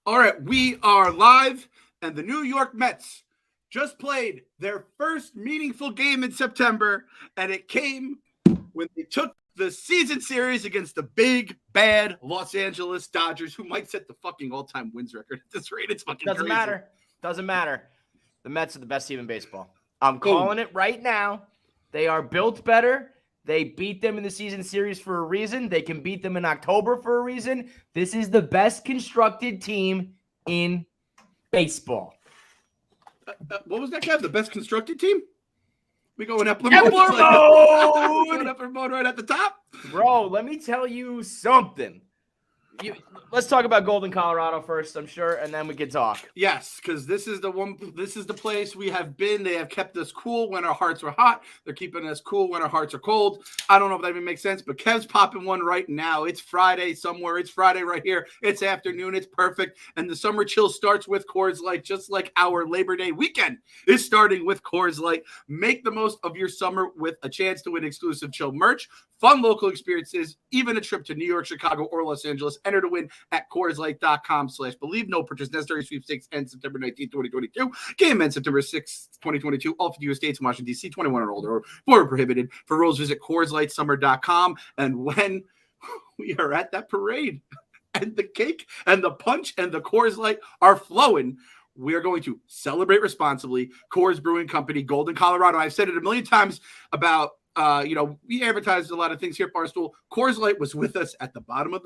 All right, we are live, and the New York Mets just played their first meaningful game in September, and it came when they took the season series against the big, bad Los Angeles Dodgers, who might set the fucking all-time wins record at this rate. It's fucking Doesn't crazy. matter. Doesn't matter. The Mets are the best team in baseball. I'm calling it right now. They are built better. They beat them in the season series for a reason. They can beat them in October for a reason. This is the best constructed team in baseball. What was that, Kev? The best constructed team? We going Epler mode? Going Epler mode right at the top? Bro, let me tell you something. Let's talk about Golden, Colorado first, I'm sure, and then we can talk. Yes, because this is the place we have been. They have kept us cool when our hearts were hot. They're keeping us cool when our hearts are cold. I don't know if that even makes sense, but Kev's popping one right now. It's Friday somewhere. It's Friday right here. It's afternoon. It's perfect. And the summer chill starts with Coors Light, just like our Labor Day weekend is starting with Coors Light. Make the most of your summer with a chance to win exclusive chill merch, fun local experiences, even a trip to New York, Chicago, or Los Angeles. Enter to win at CoorsLight.com/believe. No purchase necessary. Sweepstakes ends September 19th, 2022. Game ends September 6th, 2022. All 50 U.S. states and Washington, D.C., 21 or older, or more prohibited. For rules, visit CoorsLightSummer.com. And when we are at that parade and the cake and the punch and the Coors Light are flowing, we are going to celebrate responsibly. Coors Brewing Company, Golden, Colorado. I've said it a million times about we advertised a lot of things here at Barstool. Coors Light was with us at the bottom of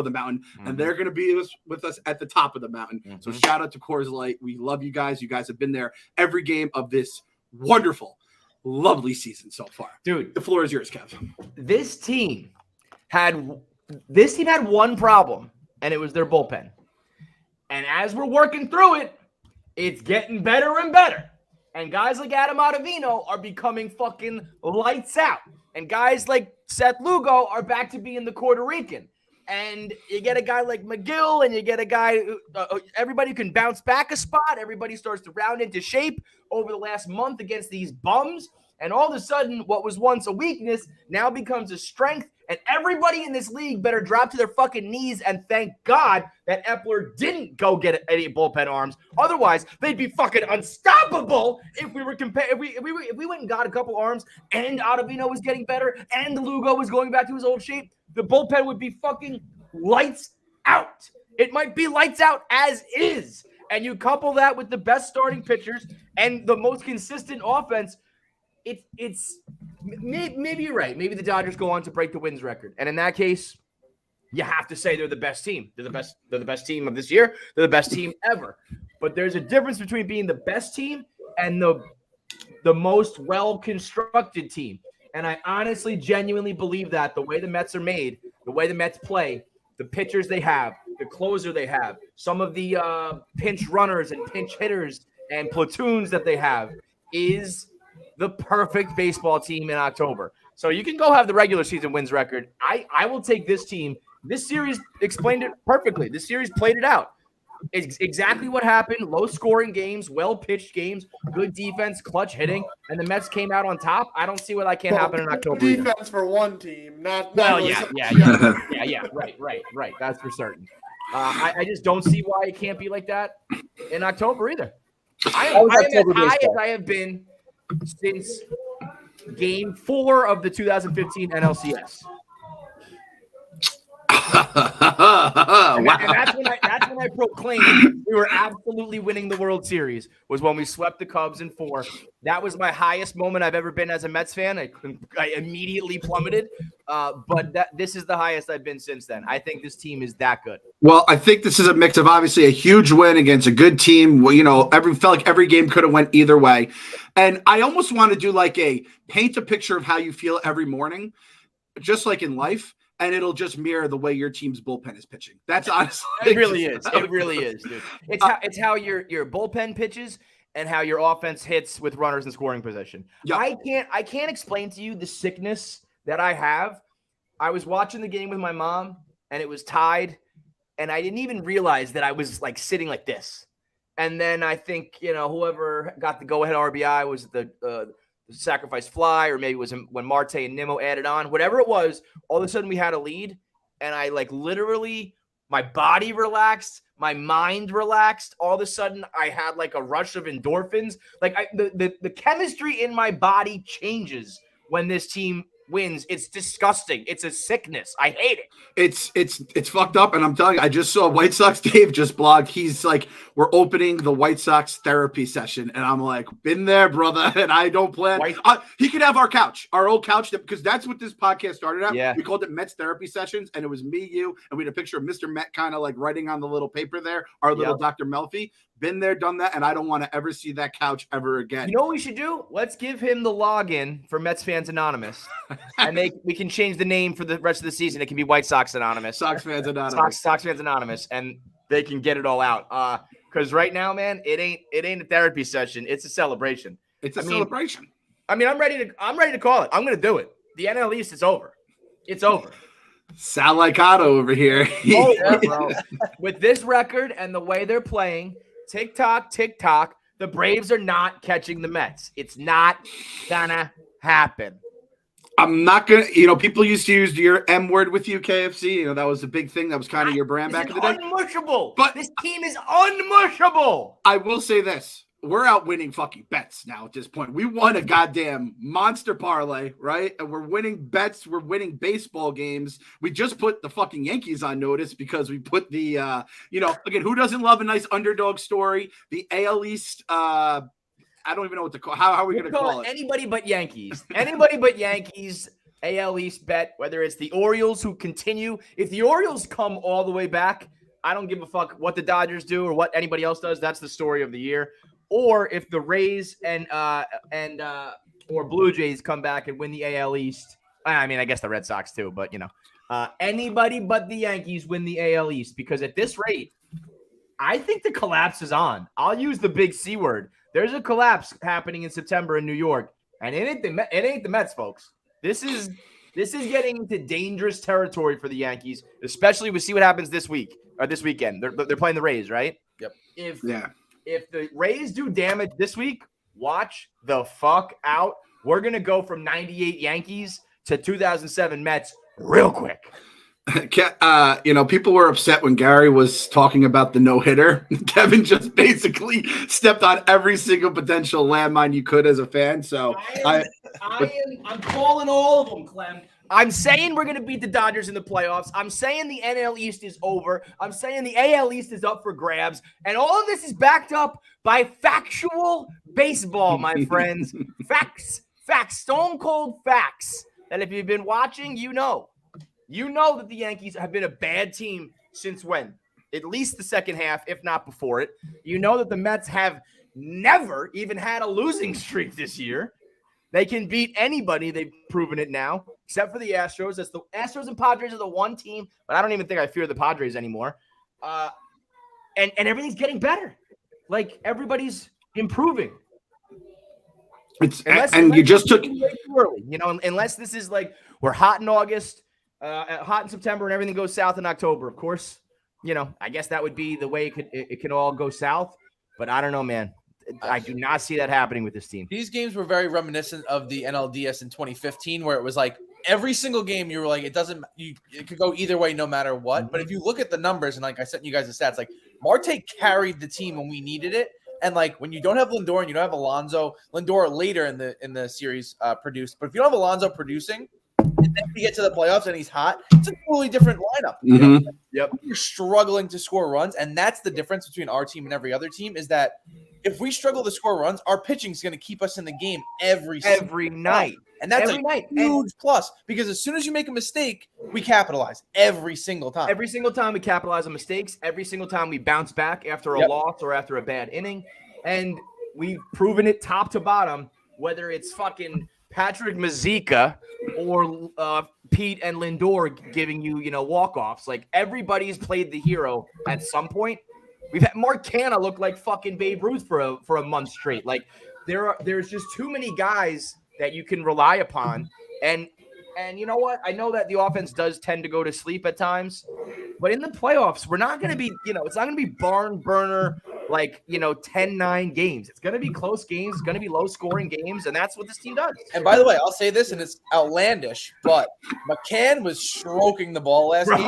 the mountain, and they're going to be with us at the top of the mountain. So shout out to Coors Light. We love you guys. You guys have been there every game of this wonderful, lovely season so far. Dude, the floor is yours, Kev. This team had one problem, and it was their bullpen. And as we're working through it, it's getting better and better. And guys like Adam Ottavino are becoming fucking lights out. And guys like Seth Lugo are back to being the Puerto Rican. And you get a guy like McGill, and you get a guy, everybody can bounce back a spot. Everybody starts to round into shape over the last month against these bums. And all of a sudden, what was once a weakness now becomes a strength. And everybody in this league better drop to their fucking knees and thank God that Epler didn't go get any bullpen arms. Otherwise, they'd be fucking unstoppable if we were if we went and got a couple arms and Ottavino was getting better and Lugo was going back to his old shape. The bullpen would be fucking lights out. It might be lights out as is. And you couple that with the best starting pitchers and the most consistent offense. It's maybe you're right. Maybe the Dodgers go on to break the wins record, and in that case, you have to say they're the best team. They're the best team of this year. They're the best team ever. But there's a difference between being the best team and the most well-constructed team. And I honestly, genuinely believe that the way the Mets are made, the way the Mets play, the pitchers they have, the closer they have, some of the pinch runners and pinch hitters and platoons that they have is the perfect baseball team in October. So you can go have the regular season wins record. I will take this team. This series explained it perfectly. This series played it out. It's exactly what happened. Low scoring games, well pitched games, good defense, clutch hitting, and the Mets came out on top. I don't see why that can't happen in October. Defense either. For one team, not really yeah. Right. That's for certain. I just don't see why it can't be like that in October either. I am as high as I have been since Game 4 of the 2015 NLCS. Wow. And that's when I proclaimed we were absolutely winning the World Series, was when we swept the Cubs in 4. That was my highest moment I've ever been as a Mets fan. I immediately plummeted, but this is the highest I've been since then. I think this team is that good. Well, I think this is a mix of obviously a huge win against a good team. Well, felt like every game could have went either way. And I almost want to do like paint a picture of how you feel every morning, just like in life. And it'll just mirror the way your team's bullpen is pitching. That's honestly it really is. It really is, dude. It's how your bullpen pitches and how your offense hits with runners in scoring position. Yep. I can't explain to you the sickness that I have. I was watching the game with my mom, and it was tied, and I didn't even realize that I was like sitting like this. And then I think whoever got the go-ahead RBI was the sacrifice fly, or maybe it was when Marte and Nimmo added on, whatever it was, all of a sudden we had a lead, and I literally my body relaxed, my mind relaxed. All of a sudden, I had like a rush of endorphins. Like the chemistry in my body changes when this team wins. It's disgusting. It's a sickness. I hate it. It's fucked up, and I'm telling you, I just saw White Sox Dave just blogged. He's like, we're opening the White Sox therapy session, and I'm like, been there, brother, and I don't plan. He could have our couch, our old couch, because that's what this podcast started at. Yeah. We called it Mets Therapy Sessions, and it was me, you, and we had a picture of Mr. Met kind of like writing on the little paper there, our little Dr. Melfi. Been there, done that, and I don't want to ever see that couch ever again. You know what we should do? Let's give him the login for Mets Fans Anonymous, and we can change the name for the rest of the season. It can be White Sox Anonymous. Sox Fans Anonymous. Sox Fans Anonymous, and they can get it all out. Because right now, man, it ain't a therapy session. It's a celebration. It's a celebration. I mean, I'm ready to call it. I'm going to do it. The NL East is over. It's over. Sal Licata over here. Oh, yeah, bro. With this record and the way they're playing, Tik Tok, the Braves are not catching the Mets. It's not gonna happen. I'm not gonna, people used to use your M word with you, KFC. That was a big thing. That was kind of your brand back in the day. Unmushable. But this team is unmushable. I will say this. We're out winning fucking bets now at this point. We won a goddamn monster parlay, right? And we're winning bets. We're winning baseball games. We just put the fucking Yankees on notice because we put the, again, who doesn't love a nice underdog story? The AL East, I don't even know what to call. How are we going to call it? Anybody but Yankees. Anybody but Yankees. AL East bet, whether it's the Orioles who continue. If the Orioles come all the way back, I don't give a fuck what the Dodgers do or what anybody else does. That's the story of the year. Or if the Rays or Blue Jays come back and win the AL East. I mean, I guess the Red Sox too, but anybody but the Yankees win the AL East, because at this rate, I think the collapse is on. I'll use the big C word. There's a collapse happening in September in New York, and it ain't the Mets, folks. This is getting into dangerous territory for the Yankees, especially we see what happens this weekend. They're playing the Rays, right? Yep. If the Rays do damage this week, watch the fuck out. We're going to go from 98 Yankees to 2007 Mets real quick. People were upset when Gary was talking about the no-hitter. Kevin just basically stepped on every single potential landmine you could as a fan. So I'm calling all of them, Clem. I'm saying we're going to beat the Dodgers in the playoffs. I'm saying the NL East is over. I'm saying the AL East is up for grabs. And all of this is backed up by factual baseball, my friends. Facts, stone cold facts. That if you've been watching, you know that the Yankees have been a bad team since when? At least the second half, if not before it. You know that the Mets have never even had a losing streak this year. They can beat anybody. They've proven it now, except for the Astros. That's the Astros and Padres are the one team, but I don't even think I fear the Padres anymore. And everything's getting better. Like, everybody's improving. Unless this is like we're hot in August, hot in September, and everything goes south in October. Of course, I guess that would be the way it can all go south. But I don't know, man. I do not see that happening with this team. These games were very reminiscent of the NLDS in 2015, where it was like every single game you were like, it could go either way no matter what. Mm-hmm. But if you look at the numbers, and like I sent you guys the stats, like Marte carried the team when we needed it. And like when you don't have Lindor and you don't have Alonso, Lindor later in the series produced. But if you don't have Alonso producing, and then you get to the playoffs and he's hot, it's a totally different lineup. Mm-hmm. Yep. You're struggling to score runs, and that's the difference between our team and every other team is that if we struggle to score runs, our pitching is going to keep us in the game every night. And that's a huge plus, because as soon as you make a mistake, we capitalize every single time. Every single time we capitalize on mistakes. Every single time we bounce back after a loss or after a bad inning. And we've proven it top to bottom, whether it's fucking Patrick Mazeika or Pete and Lindor giving you, walk-offs. Like, everybody's played the hero at some point. We've had Marcana look like fucking Babe Ruth for a month straight. Like, there's just too many guys that you can rely upon. And you know what? I know that the offense does tend to go to sleep at times, but in the playoffs, we're not going to be, it's not going to be barn burner like, 10-9 games. It's going to be close games. It's going to be low-scoring games, and that's what this team does. And by the way, I'll say this, and it's outlandish, but McCann was stroking the ball last game.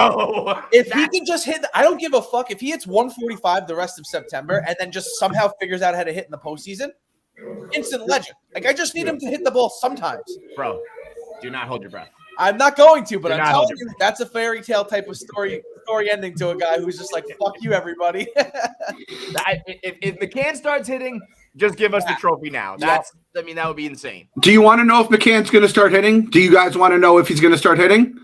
If he can just hit, I don't give a fuck. If he hits 145 the rest of September and then just somehow figures out how to hit in the postseason, instant legend. Like, I just need him to hit the ball sometimes. Bro, do not hold your breath. I'm not going to, but I'm telling you, that's a fairy tale type of story ending to a guy who's just like, fuck you, everybody. If McCann starts hitting, just give us the trophy now. That would be insane. Do you want to know if McCann's going to start hitting? Do you guys want to know if he's going to start hitting?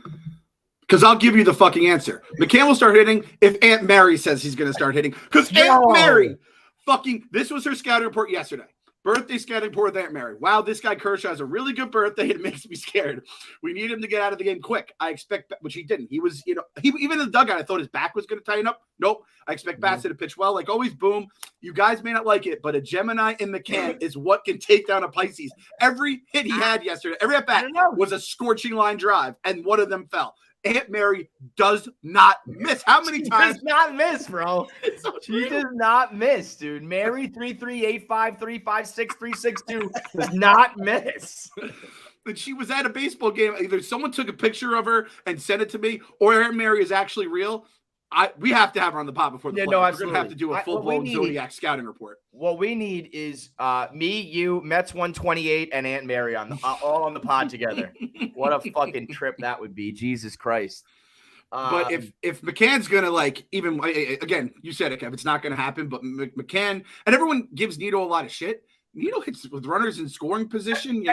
Because I'll give you the fucking answer. McCann will start hitting if Aunt Mary says he's going to start hitting. Because Aunt Mary this was her scouting report yesterday. Birthday scouting report with Aunt Mary. Wow, this guy Kershaw has a really good birthday. It makes me scared. We need him to get out of the game quick. I expect, which he didn't. He was, even in the dugout, I thought his back was going to tighten up. Nope. I expect Bassett to pitch well. Like always, boom. You guys may not like it, but a Gemini in McCann is what can take down a Pisces. Every hit he had yesterday, every at bat was a scorching line drive, and one of them fell. Aunt Mary does not miss. How many times? Does not miss, bro. She does not miss, dude. Mary 33853563662 does not miss. And she was at a baseball game. Either someone took a picture of her and sent it to me, or Aunt Mary is actually real. We have to have her on the pod before the play. We're going to have to do a full-blown Zodiac scouting report. What we need is me, you, Mets 128, and Aunt Mary all on the pod together. What a fucking trip that would be. Jesus Christ. But if McCann's going to, even, again, you said it, Kev, it's not going to happen, but McCann, and everyone gives Nito a lot of shit. Nito hits with runners in scoring position, he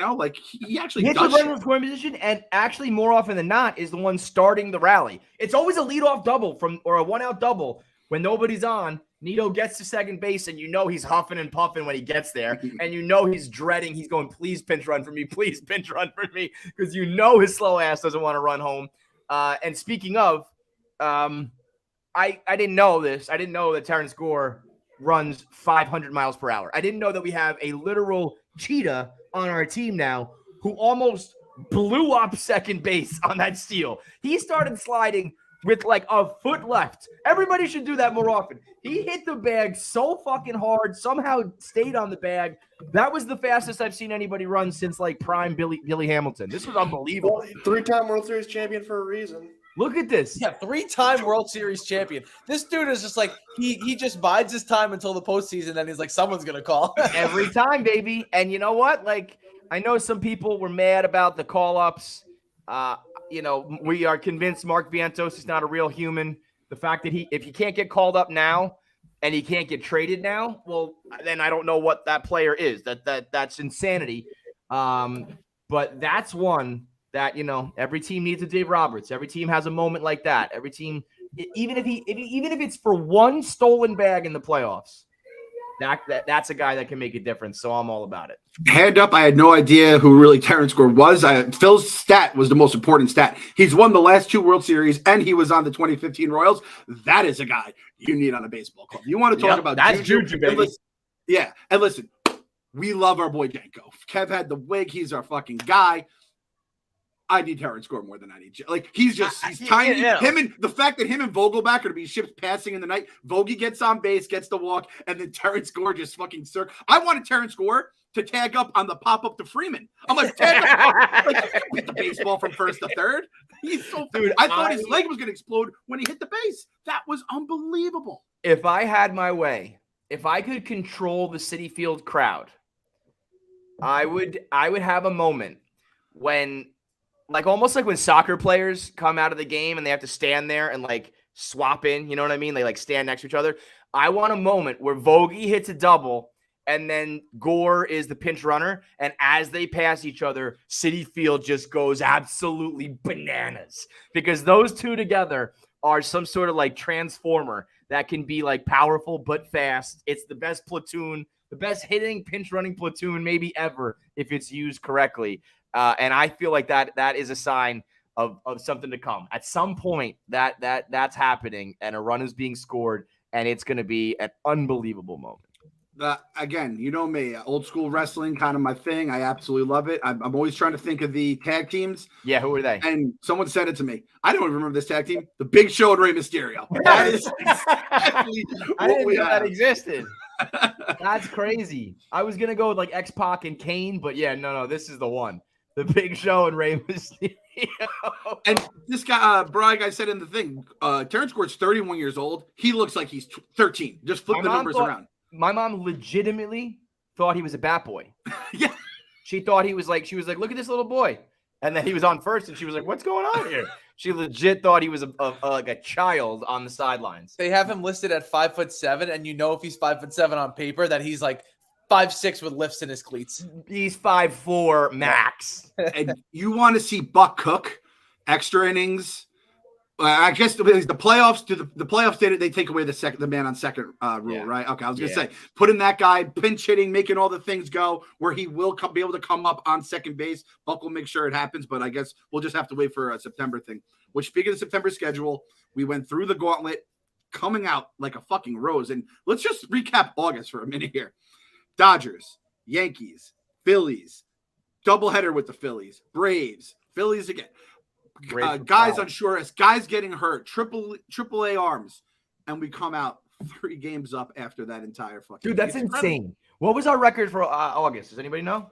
actually hits does with runners in scoring position, and actually more often than not is the one starting the rally. It's always a leadoff double or a one-out double when nobody's on. Nito gets to second base, and he's huffing and puffing when he gets there, and he's dreading. He's going, please pinch run for me, please pinch run for me, because his slow ass doesn't want to run home. And speaking of, I didn't know this. I didn't know that Terrance Gore runs 500 miles per hour. I didn't know that we have a literal cheetah on our team now who almost blew up second base on that steal. He started sliding with a foot left. Everybody should do that more often. He hit the bag so fucking hard, somehow stayed on the bag. That was the fastest I've seen anybody run since prime Billy Hamilton. This was unbelievable. Well, 3-time World Series champion for a reason. Look at this. Yeah, 3-time World Series champion. This dude is just he just bides his time until the postseason, and he's like, someone's going to call. Every time, baby. And you know what? I know some people were mad about the call-ups. We are convinced Mark Vientos is not a real human. The fact that if he can't get called up now and he can't get traded now, well, then I don't know what that player is. That's insanity. But that's one that, every team needs a Dave Roberts. Every team has a moment like that. Every team, even if it's for one stolen bag in the playoffs, that's a guy that can make a difference. So I'm all about it. Hand up, I had no idea who really Terrance Gore was. Phil's stat was the most important stat. He's won the last 2 World Series, and he was on the 2015 Royals. That is a guy you need on a baseball club. You want to talk about that's Juju, baby. And listen, we love our boy Janko. Kev had the wig. He's our fucking guy. I need Terrance Gore more than I need. He's tiny. Him and the fact that him and Vogelback are to be ships passing in the night. Vogie gets on base, gets the walk, and then Terrance Gore just fucking circle. I wanted Terrance Gore to tag up on the pop up to Freeman. I'm like, tag up. Hit the baseball from first to third. He's so dude. I thought his leg was gonna explode when he hit the base. That was unbelievable. If I had my way, if I could control the Citi Field crowd, I would have a moment when. Almost like when soccer players come out of the game and they have to stand there and swap in, you know what I mean? They stand next to each other. I want a moment where Vogie hits a double and then Gore is the pinch runner. And as they pass each other, Citi Field just goes absolutely bananas because those two together are some sort of transformer that can be powerful but fast. It's the best platoon, the best hitting pinch running platoon maybe ever if it's used correctly. And I feel like that is a sign of something to come. At some point, that's happening, and a run is being scored, and it's going to be an unbelievable moment. Again, you know me, old school wrestling, kind of my thing. I absolutely love it. I'm always trying to think of the tag teams. Yeah, who are they? And someone said it to me. I don't even remember this tag team. The Big Show and Rey Mysterio. That is exactly I didn't know that have. existed. That's crazy. I was gonna go with like X-Pac and Kane, but yeah, no, this is the one. The Big Show and Rey Mysterio. And this guy, Brian, I said in the thing, Terrance Gore's 31 years old. He looks like he's 13. Just flip the numbers around. My mom legitimately thought he was a bat boy. Yeah. She thought he was like, look at this little boy. And then he was on first, and she was like, what's going on here? She legit thought he was like a child on the sidelines. They have him listed at 5'7", and you know if he's 5'7" on paper that he's like 5'6" with lifts in his cleats. He's 5'4" max. And you want to see Buck cook extra innings? I guess the playoffs. The playoffs they take away the man on second rule, right? Okay, I was gonna say put in that guy pinch hitting, making all the things go where he will be able to come up on second base. Buck will make sure it happens, but I guess we'll just have to wait for a September thing. Which, speaking of September schedule, we went through the gauntlet, coming out like a fucking rose. And let's just recap August for a minute here: Dodgers, Yankees, Phillies, doubleheader with the Phillies, Braves, Phillies again. Guys unsure as guys getting hurt, triple A arms, and we come out 3 games up after that entire fucking. Dude, that's insane. What was our record for August? Does anybody know?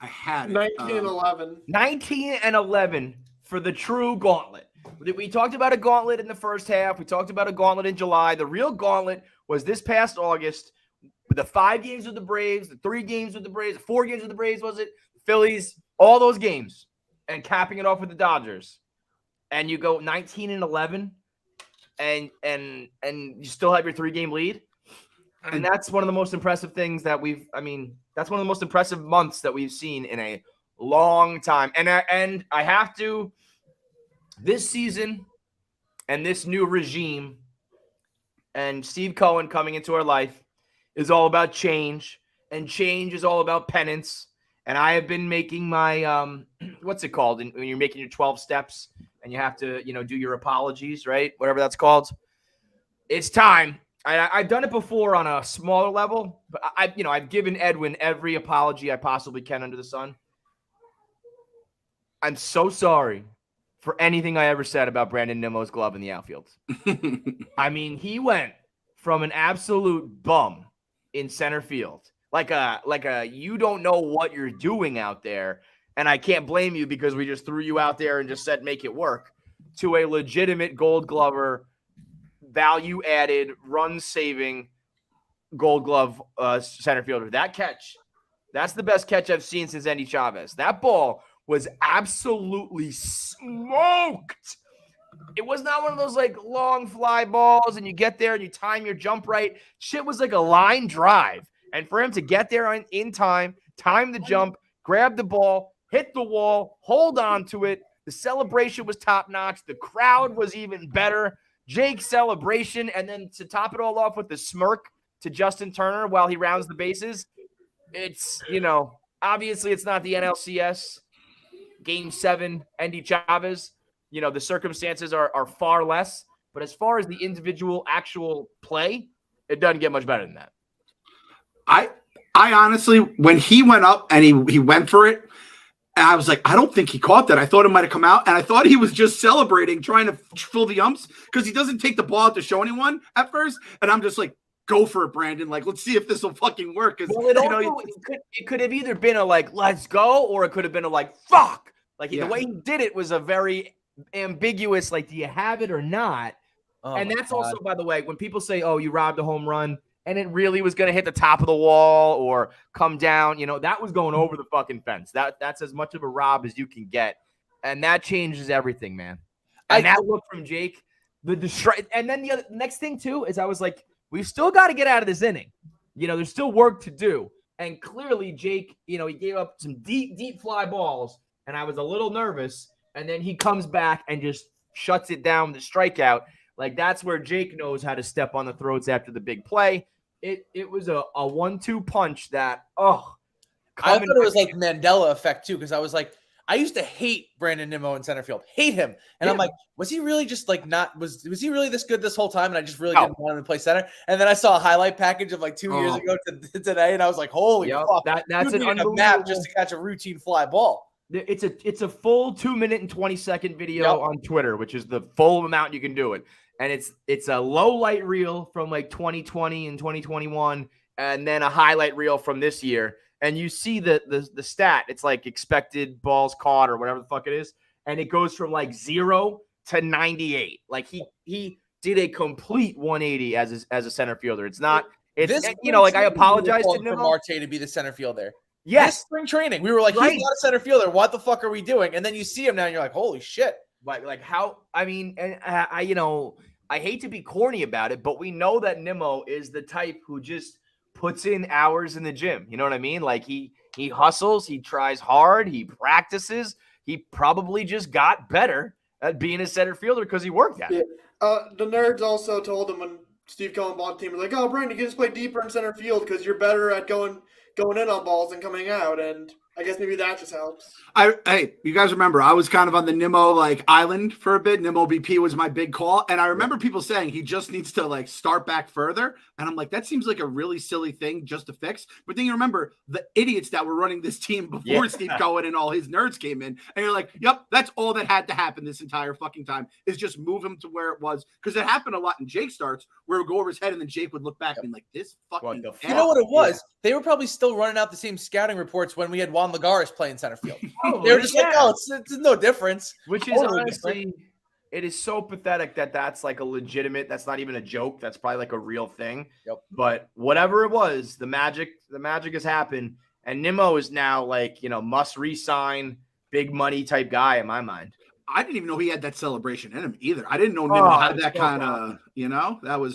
I had it. 19-11. 19-11 for the true gauntlet. We talked about a gauntlet in the first half. We talked about a gauntlet in July. The real gauntlet was this past August with the 5 games with the Braves, the 3 games with the Braves, the 4 games with the Braves, was it? Phillies, all those games. And capping it off with the Dodgers, and you go 19-11, and you still have your 3-game lead, and that's one of the most impressive things that that's one of the most impressive months that we've seen in a long time. And I have to, this season, and this new regime, and Steve Cohen coming into our life is all about change, and change is all about penance. And I have been making my, what's it called? When you're making your 12 steps and you have to, do your apologies, right? Whatever that's called. It's time. I've done it before on a smaller level, but I've given Edwin every apology I possibly can under the sun. I'm so sorry for anything I ever said about Brandon Nimmo's glove in the outfield. He went from an absolute bum in center field. Like a you don't know what you're doing out there, and I can't blame you because we just threw you out there and just said make it work, to a legitimate Gold Glover, value added, run saving Gold Glove center fielder. That catch, that's the best catch I've seen since Andy Chavez. That ball was absolutely smoked. It was not one of those like long fly balls and you get there and you time your jump right. Shit was like a line drive. And for him to get there in time the jump, grab the ball, hit the wall, hold on to it. The celebration was top-notch. The crowd was even better. Jake's celebration, and then to top it all off with the smirk to Justin Turner while he rounds the bases. It's, obviously it's not the NLCS. Game 7, Andy Chavez. The circumstances are far less. But as far as the individual actual play, it doesn't get much better than that. I honestly, when he went up and he went for it, and I was like, I don't think he caught that. I thought it might have come out, and I thought he was just celebrating, trying to fill the umps because he doesn't take the ball out to show anyone at first. And I'm just like, go for it, Brandon. Like, let's see if this will fucking work. It could have either been a like, let's go, or it could have been a like, fuck. Like the way he did it was a very ambiguous, like, do you have it or not? Oh, and that's also, by the way, when people say, oh, you robbed a home run, and it really was going to hit the top of the wall or come down, that was going over the fucking fence. That's as much of a rob as you can get. And that changes everything, man. And that look from Jake, and then the next thing too, is I was like, we've still got to get out of this inning. There's still work to do. And clearly Jake, he gave up some deep fly balls and I was a little nervous. And then he comes back and just shuts it down with the strikeout. Like that's where Jake knows how to step on the throats after the big play. It was a 1-2 punch that, I thought it was like Mandela effect too, because I was like, I used to hate Brandon Nimmo in center field, hate him. And I'm like, was he really just like was he really this good this whole time? And I just really didn't want him to play center. And then I saw a highlight package of like 2 years ago to today, and I was like, holy fuck, that's an unbelievable map just to catch a routine fly ball. It's a full 2 minute and 20-second video on Twitter, which is the full amount you can do it. And it's a low light reel from like 2020 and 2021, and then a highlight reel from this year. And you see the stat. It's like expected balls caught or whatever the fuck it is, and it goes from like 0 to 98. Like he did a complete 180 as a center fielder. It's not. It's like I apologize to Nimmo. For Marte to be the center fielder. Yes, this spring training, we were like, he's not a center fielder. What the fuck are we doing? And then you see him now, and you're like, holy shit! Like how? I mean, and I hate to be corny about it, but we know that Nimmo is the type who just puts in hours in the gym. You know what I mean? Like he hustles, he tries hard, he practices. He probably just got better at being a center fielder because he worked at it. The nerds also told him when Steve Cohen bought the team, like, oh, Brandon, you can just play deeper in center field because you're better at going in on balls and coming out. And I guess maybe that just helps. Hey, you guys remember I was kind of on the Nimmo island for a bit. Nimmo BP was my big call, and I remember people saying he just needs to start back further. And I'm like, that seems like a really silly thing just to fix. But then you remember the idiots that were running this team before Steve Cohen and all his nerds came in, and you're like, yep, that's all that had to happen this entire fucking time is just move him to where it was, because it happened a lot in Jake starts where it would go over his head, and then Jake would look back and be like, this fucking. You know what it was? They were probably still running out the same scouting reports when we had Juan Lagares playing center field. They were just like, oh, it's no difference. Which is honestly, it is so pathetic that's like a legitimate, that's not even a joke. That's probably like a real thing. Yep. But whatever it was, the magic has happened. And Nimmo is now must re-sign, big money type guy in my mind. I didn't even know he had that celebration in him either. I didn't know Nimmo had that kind of, that was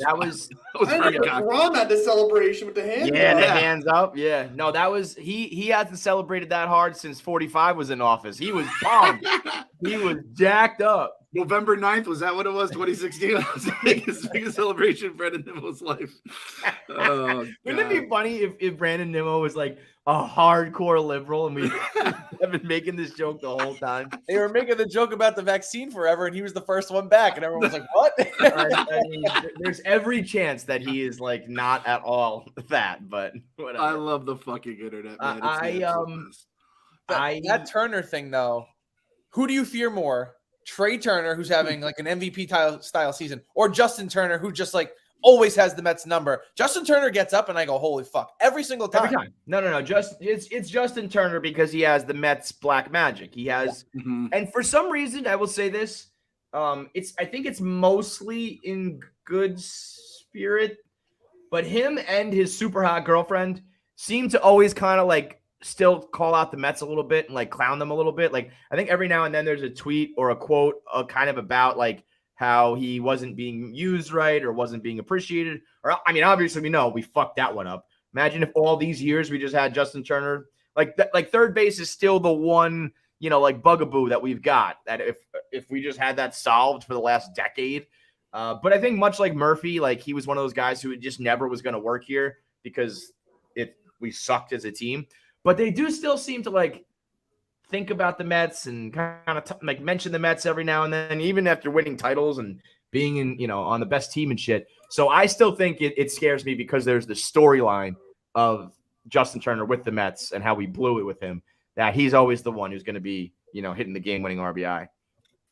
very Ron had the celebration with the hands up. Yeah, the hands up. Yeah. No, that was, he hasn't celebrated that hard since 45 was in office. He was pumped. He was jacked up. November 9th, was that what it was? 2016? That was the biggest celebration in Brandon Nimmo's life. Wouldn't it be funny if Brandon Nimmo was like a hardcore liberal and we have been making this joke the whole time? They were making the joke about the vaccine forever, and he was the first one back, and everyone was like, what? I mean, there's every chance that he is not at all that, but whatever. I love the fucking internet, man. That Turner thing, though, who do you fear more? Trey Turner, who's having an MVP style season, or Justin Turner, who just always has the Mets number? Justin Turner gets up and I go, holy fuck, every single time. Every time. No. It's Justin Turner because he has the Mets black magic. He has, and for some reason, I will say this, I think it's mostly in good spirit, but him and his super hot girlfriend seem to always kind of still call out the Mets a little bit and clown them a little bit. I think every now and then there's a tweet or a quote kind of about how he wasn't being used right or wasn't being appreciated. Or I mean, obviously we know we fucked that one up. Imagine if all these years we just had Justin Turner. Third base is still the one, bugaboo that we've got. That if we just had that solved for the last decade. But I think much like Murphy, he was one of those guys who just never was going to work here because we sucked as a team. But they do still seem to think about the Mets and kind of mention the Mets every now and then, even after winning titles and being in, on the best team and shit. So I still think it scares me because there's the storyline of Justin Turner with the Mets and how we blew it with him, that he's always the one who's going to be, hitting the game-winning RBI.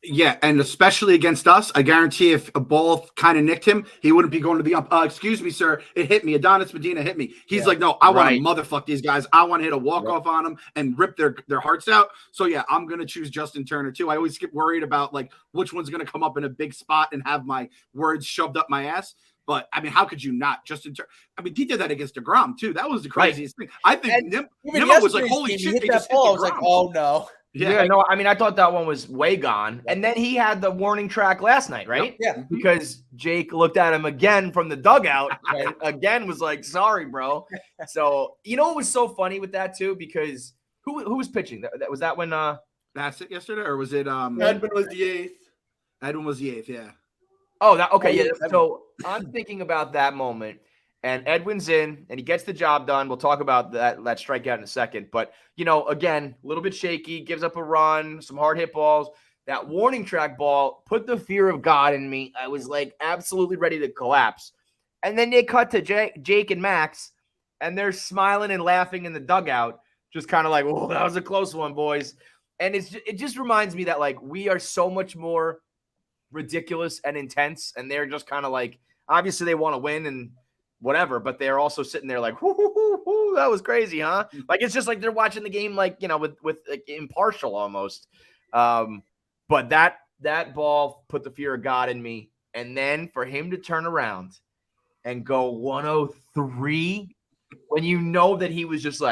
Yeah, and especially against us, I guarantee if a ball kind of nicked him, he wouldn't be going to the ump. Excuse me, sir, it hit me. Adonis Medina hit me. He's like, no, I want to motherfuck these guys. I want to hit a walk-off on them and rip their hearts out. So, yeah, I'm going to choose Justin Turner, too. I always get worried about, which one's going to come up in a big spot and have my words shoved up my ass. But, I mean, how could you not? Justin Turner. I mean, he did that against DeGrom, too. That was the craziest thing. I think Nimmo was like, holy shit. He hit that ball. I was like, oh, no. Yeah, no, I mean, I thought that one was way gone. And then he had the warning track last night, right? Yeah. Because Jake looked at him again from the dugout and again was like, sorry, bro. So, what was so funny with that, too? Because who was pitching? Was that when Bassett yesterday? Or was it Edwin was the eighth. Edwin was the eighth, yeah. Oh, okay, yeah. So I'm thinking about that moment. And Edwin's in, and he gets the job done. We'll talk about that strikeout in a second. But, again, a little bit shaky, gives up a run, some hard hit balls. That warning track ball put the fear of God in me. I was, absolutely ready to collapse. And then they cut to Jake and Max, and they're smiling and laughing in the dugout, just kind of like, oh, that was a close one, boys. And it just reminds me that, we are so much more ridiculous and intense, and they're just kind of obviously they want to win and whatever, but they're also sitting there whoo, that was crazy, huh? It's just they're watching the game with impartial almost. But that ball put the fear of God in me, and then for him to turn around and go 103 when that he was just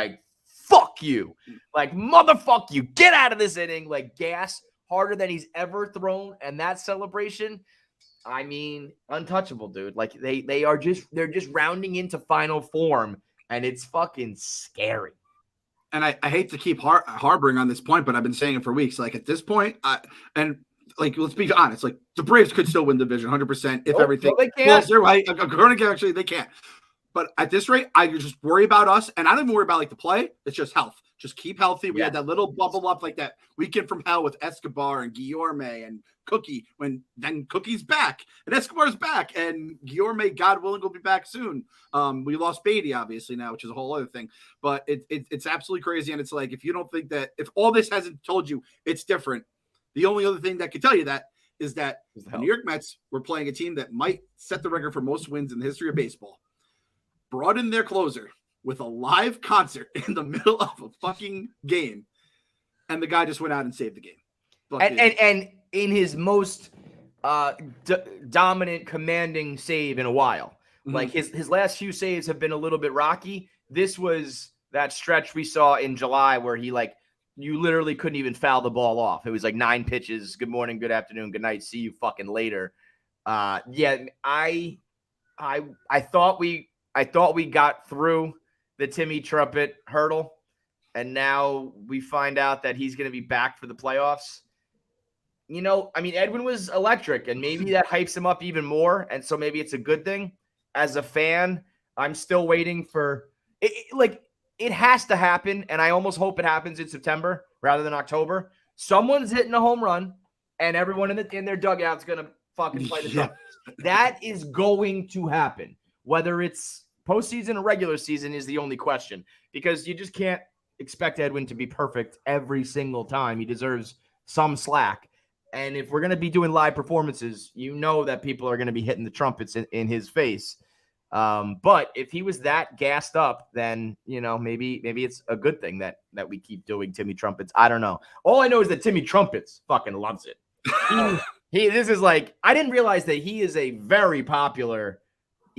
fuck you, motherfuck you, get out of this inning, gas harder than he's ever thrown, and that celebration. I mean, untouchable, dude. They're just rounding into final form, and it's fucking scary. And I hate to keep harboring on this point, but I've been saying it for weeks. At this point, let's be honest. The Braves could still win the division 100% if everything. No, they can't. They're right. Actually, they can't. But at this rate, I just worry about us, and I don't even worry about the play. It's just health. Just keep healthy. We had that little bubble up that weekend from hell with Escobar and Guillorme and Cookie. When then Cookie's back and Escobar's back, and Guillorme, God willing, will be back soon. We lost Beatty obviously now, which is a whole other thing. But it's absolutely crazy, and it's if you don't think that, if all this hasn't told you it's different, the only other thing that could tell you that is that the New York Mets were playing a team that might set the record for most wins in the history of baseball. Brought in their closer with a live concert in the middle of a fucking game, and the guy just went out and saved the game. And in his most dominant, commanding save in a while. Mm-hmm. His last few saves have been a little bit rocky. This was that stretch we saw in July where he you literally couldn't even foul the ball off. It was 9 pitches. Good morning, good afternoon, good night. See you fucking later. I thought we got through the Timmy Trumpet hurdle, and now we find out that he's going to be back for the playoffs. Edwin was electric, and maybe that hypes him up even more, and so maybe it's a good thing. As a fan, I'm still waiting for it. It has to happen, and I almost hope it happens in September rather than October. Someone's hitting a home run, and everyone in their dugout's going to fucking play the Trumpets. That is going to happen. Whether it's postseason or regular season is the only question, because you just can't expect Edwin to be perfect every single time. He deserves some slack. And if we're going to be doing live performances, that people are going to be hitting the trumpets in his face. But if he was that gassed up, then, maybe it's a good thing that we keep doing Timmy Trumpets. I don't know. All I know is that Timmy Trumpets fucking loves it. This is I didn't realize that he is a very popular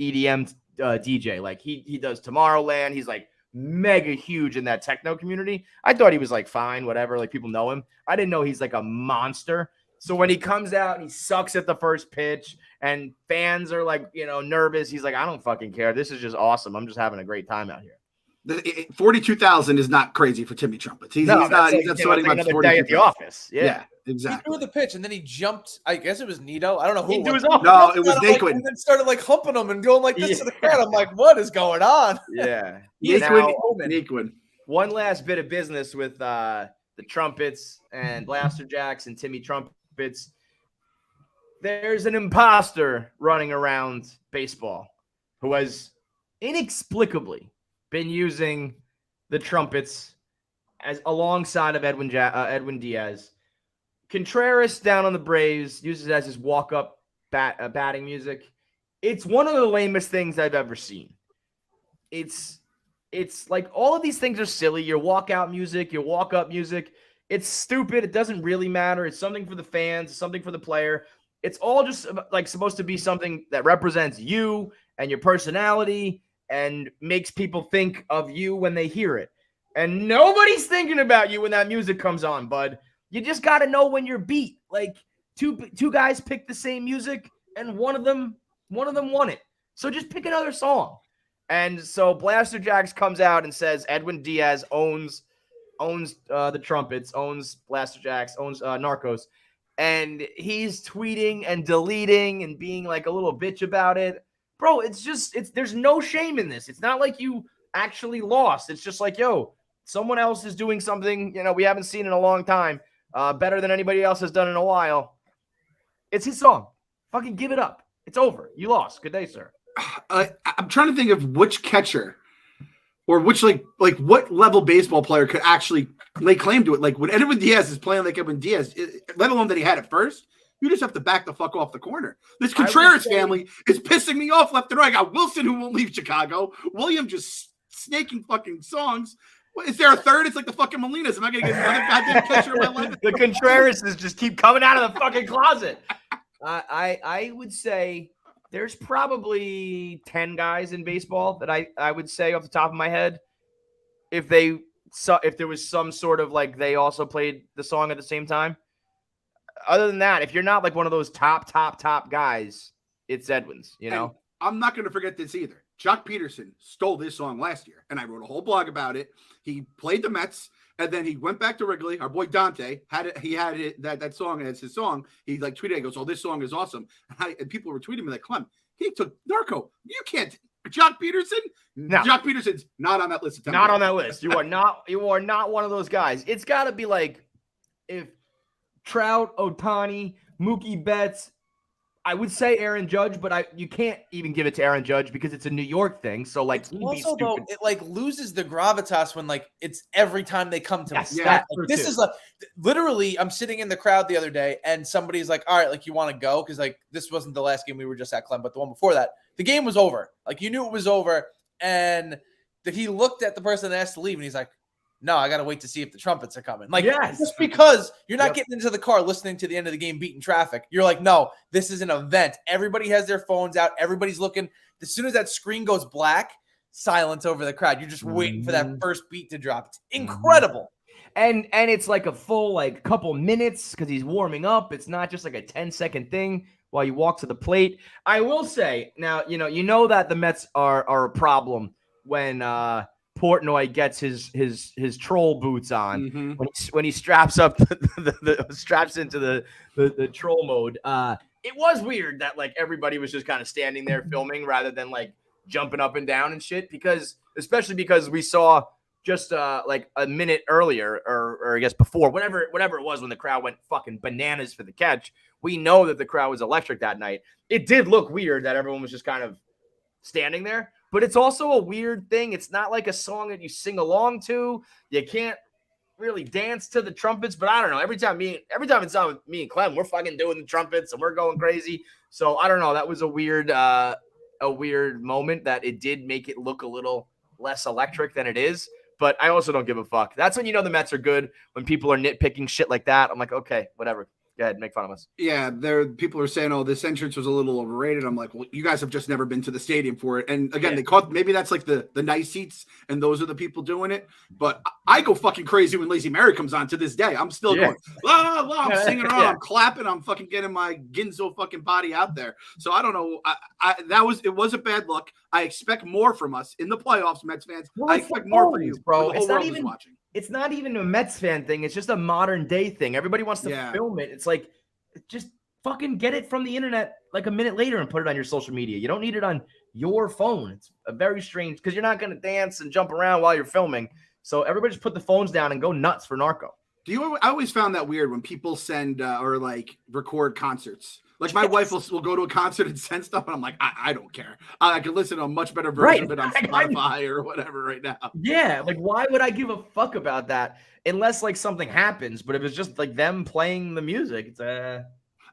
EDM DJ. He does Tomorrowland. He's mega huge in that techno community. I thought he was fine, whatever. People know him. I didn't know he's a monster. So when he comes out and he sucks at the first pitch and fans are nervous, he's I don't fucking care. This is just awesome. I'm just having a great time out here. 42,000 is not crazy for Timmy Trumpet. He's not sweating much. Another day at the office. Yeah. Exactly. He threw the pitch and then he jumped. I guess it was Nito. I don't know who. It was. No, it was Naquin. And then started humping him and going this to the crowd. I'm what is going on? Yeah. Naquin. One last bit of business with the Trumpets and Blaster Jacks and Timmy Trumpets. There's an imposter running around baseball who has inexplicably been using the Trumpets as alongside of Edwin Diaz. Contreras down on the Braves uses it as his walk-up batting music. It's one of the lamest things I've ever seen. It's all of these things are silly. Your walk-out music, your walk-up music. It's stupid. It doesn't really matter. It's something for the fans, something for the player. It's all just supposed to be something that represents you and your personality and makes people think of you when they hear it. And nobody's thinking about you when that music comes on, bud. You just got to know when you're beat. Two guys picked the same music and one of them won it. So just pick another song. And so Blaster Jacks comes out and says Edwin Diaz owns the Trumpets, owns Blaster Jacks, owns Narcos. And he's tweeting and deleting and being a little bitch about it. bro, there's no shame in this. It's not like you actually lost. It's just like, yo, someone else is doing something, we haven't seen in a long time, better than anybody else has done in a while. It's his song. Fucking give it up. It's over. You lost. Good day, sir. I'm trying to think of which catcher or which like what level baseball player could actually lay claim to it. Like when Edwin Diaz is playing like Edwin Diaz, let alone that he had it first, you just have to back the fuck off the corner. This Contreras family is pissing me off left and right. I got Wilson who won't leave Chicago. William just snaking fucking songs. Is there a third? It's like the fucking Molinas. Am I going to get another goddamn catcher in my life? The Contrerases just keep coming out of the fucking closet. I would say there's probably 10 guys in baseball that I would say off the top of my head, if there was some sort of like they also played the song at the same time. Other than that, if you're not like one of those top guys, it's Edwin's, And I'm not going to forget this either. Jock Peterson stole this song last year, and I wrote a whole blog about it. He played the Mets, and then he went back to Wrigley. Our boy Dante had it. He had it that song as his song. He like tweeted, he goes, "Oh, this song is awesome." And people were tweeting me like, "Clem, he took Narco. You can't." Jock Peterson? No. Jock Peterson's not on that list. Not on that list. You are not one of those guys. It's got to be like if Trout, Ohtani, Mookie Betts. I would say Aaron Judge, but you can't even give it to Aaron Judge because it's a New York thing. So like, also though, it like loses the gravitas when like it's every time they come to yes, like, this is literally. I'm sitting in the crowd the other day and somebody's like, "All right, like you want to go?" Because like this wasn't the last game we were just at, Clem, but the one before that, the game was over. Like you knew it was over, and he looked at the person that asked to leave, and he's like, "No, I got to wait to see if the trumpets are coming." Like, yes. Just because you're not getting into the car listening to the end of the game beating traffic, you're like, no, this is an event. Everybody has their phones out. Everybody's looking. As soon as that screen goes black, silence over the crowd. You're just waiting for that first beat to drop. It's incredible. And it's like a full like couple minutes because he's warming up. It's not just like a 10-second thing while you walk to the plate. I will say now, you know that the Mets are a problem when Portnoy gets his troll boots on when he straps up straps into the troll mode. It was weird that like everybody was just kind of standing there filming rather than like jumping up and down and shit, especially because we saw just like a minute earlier or I guess before whatever it was when the crowd went fucking bananas for the catch. We know that the crowd was electric that night. It did look weird that everyone was just kind of standing there. But it's also a weird thing. It's not like a song that you sing along to. You can't really dance to the trumpets. But I don't know. Every time it's on with me and Clem, we're fucking doing the trumpets and we're going crazy. So I don't know. That was a weird moment that it did make it look a little less electric than it is. But I also don't give a fuck. That's when the Mets are good. When people are nitpicking shit like that, I'm like, okay, whatever. Go ahead, make fun of us. Yeah, people are saying, "Oh, this entrance was a little overrated." I'm like, "Well, you guys have just never been to the stadium for it." And again, they caught maybe that's like the nice seats, and those are the people doing it. But I go fucking crazy when Lazy Mary comes on to this day. I'm still going, la, la, la, I'm singing around, I'm clapping, I'm fucking getting my Ginzo fucking body out there. So I don't know. It was a bad look. I expect more from us in the playoffs, Mets fans. I expect more from you, bro. The whole world is watching. It's not even a Mets fan thing. It's just a modern day thing. Everybody wants to film it. It's like, just fucking get it from the internet like a minute later and put it on your social media. You don't need it on your phone. It's a very strange because you're not going to dance and jump around while you're filming. So everybody just put the phones down and go nuts for Narco. I always found that weird when people send or like record concerts. Like my wife will go to a concert and send stuff, and I'm like, I don't care. I can listen to a much better version of it on Spotify or whatever right now. Yeah, like why would I give a fuck about that unless like something happens? But if it's just like them playing the music, it's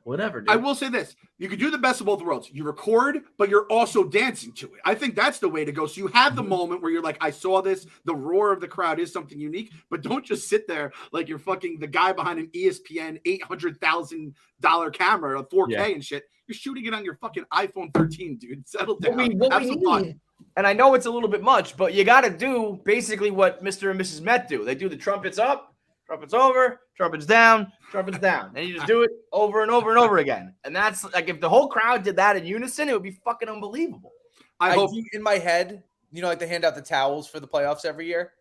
whatever. Dude. I will say this: you could do the best of both worlds. You record, but you're also dancing to it. I think that's the way to go. So you have the moment where you're like, I saw this. The roar of the crowd is something unique, but don't just sit there like you're fucking the guy behind an ESPN $800,000 camera, 4K and shit. You're shooting it on your fucking iPhone 13, dude. Settle down. What we need, and I know it's a little bit much, but you got to do basically what Mr. and Mrs. Met do. They do the trumpets up, trumpets over, trumpets down, trumpets down. And you just do it over and over and over again. And that's like, if the whole crowd did that in unison, it would be fucking unbelievable. I hope in my head, like they hand out the towels for the playoffs every year.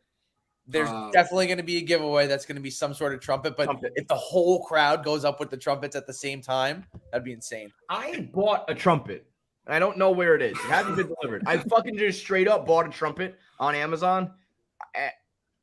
There's definitely going to be a giveaway that's going to be some sort of trumpet. But if the whole crowd goes up with the trumpets at the same time, that'd be insane. I bought a trumpet and I don't know where it is. It hasn't been delivered. I fucking just straight up bought a trumpet on Amazon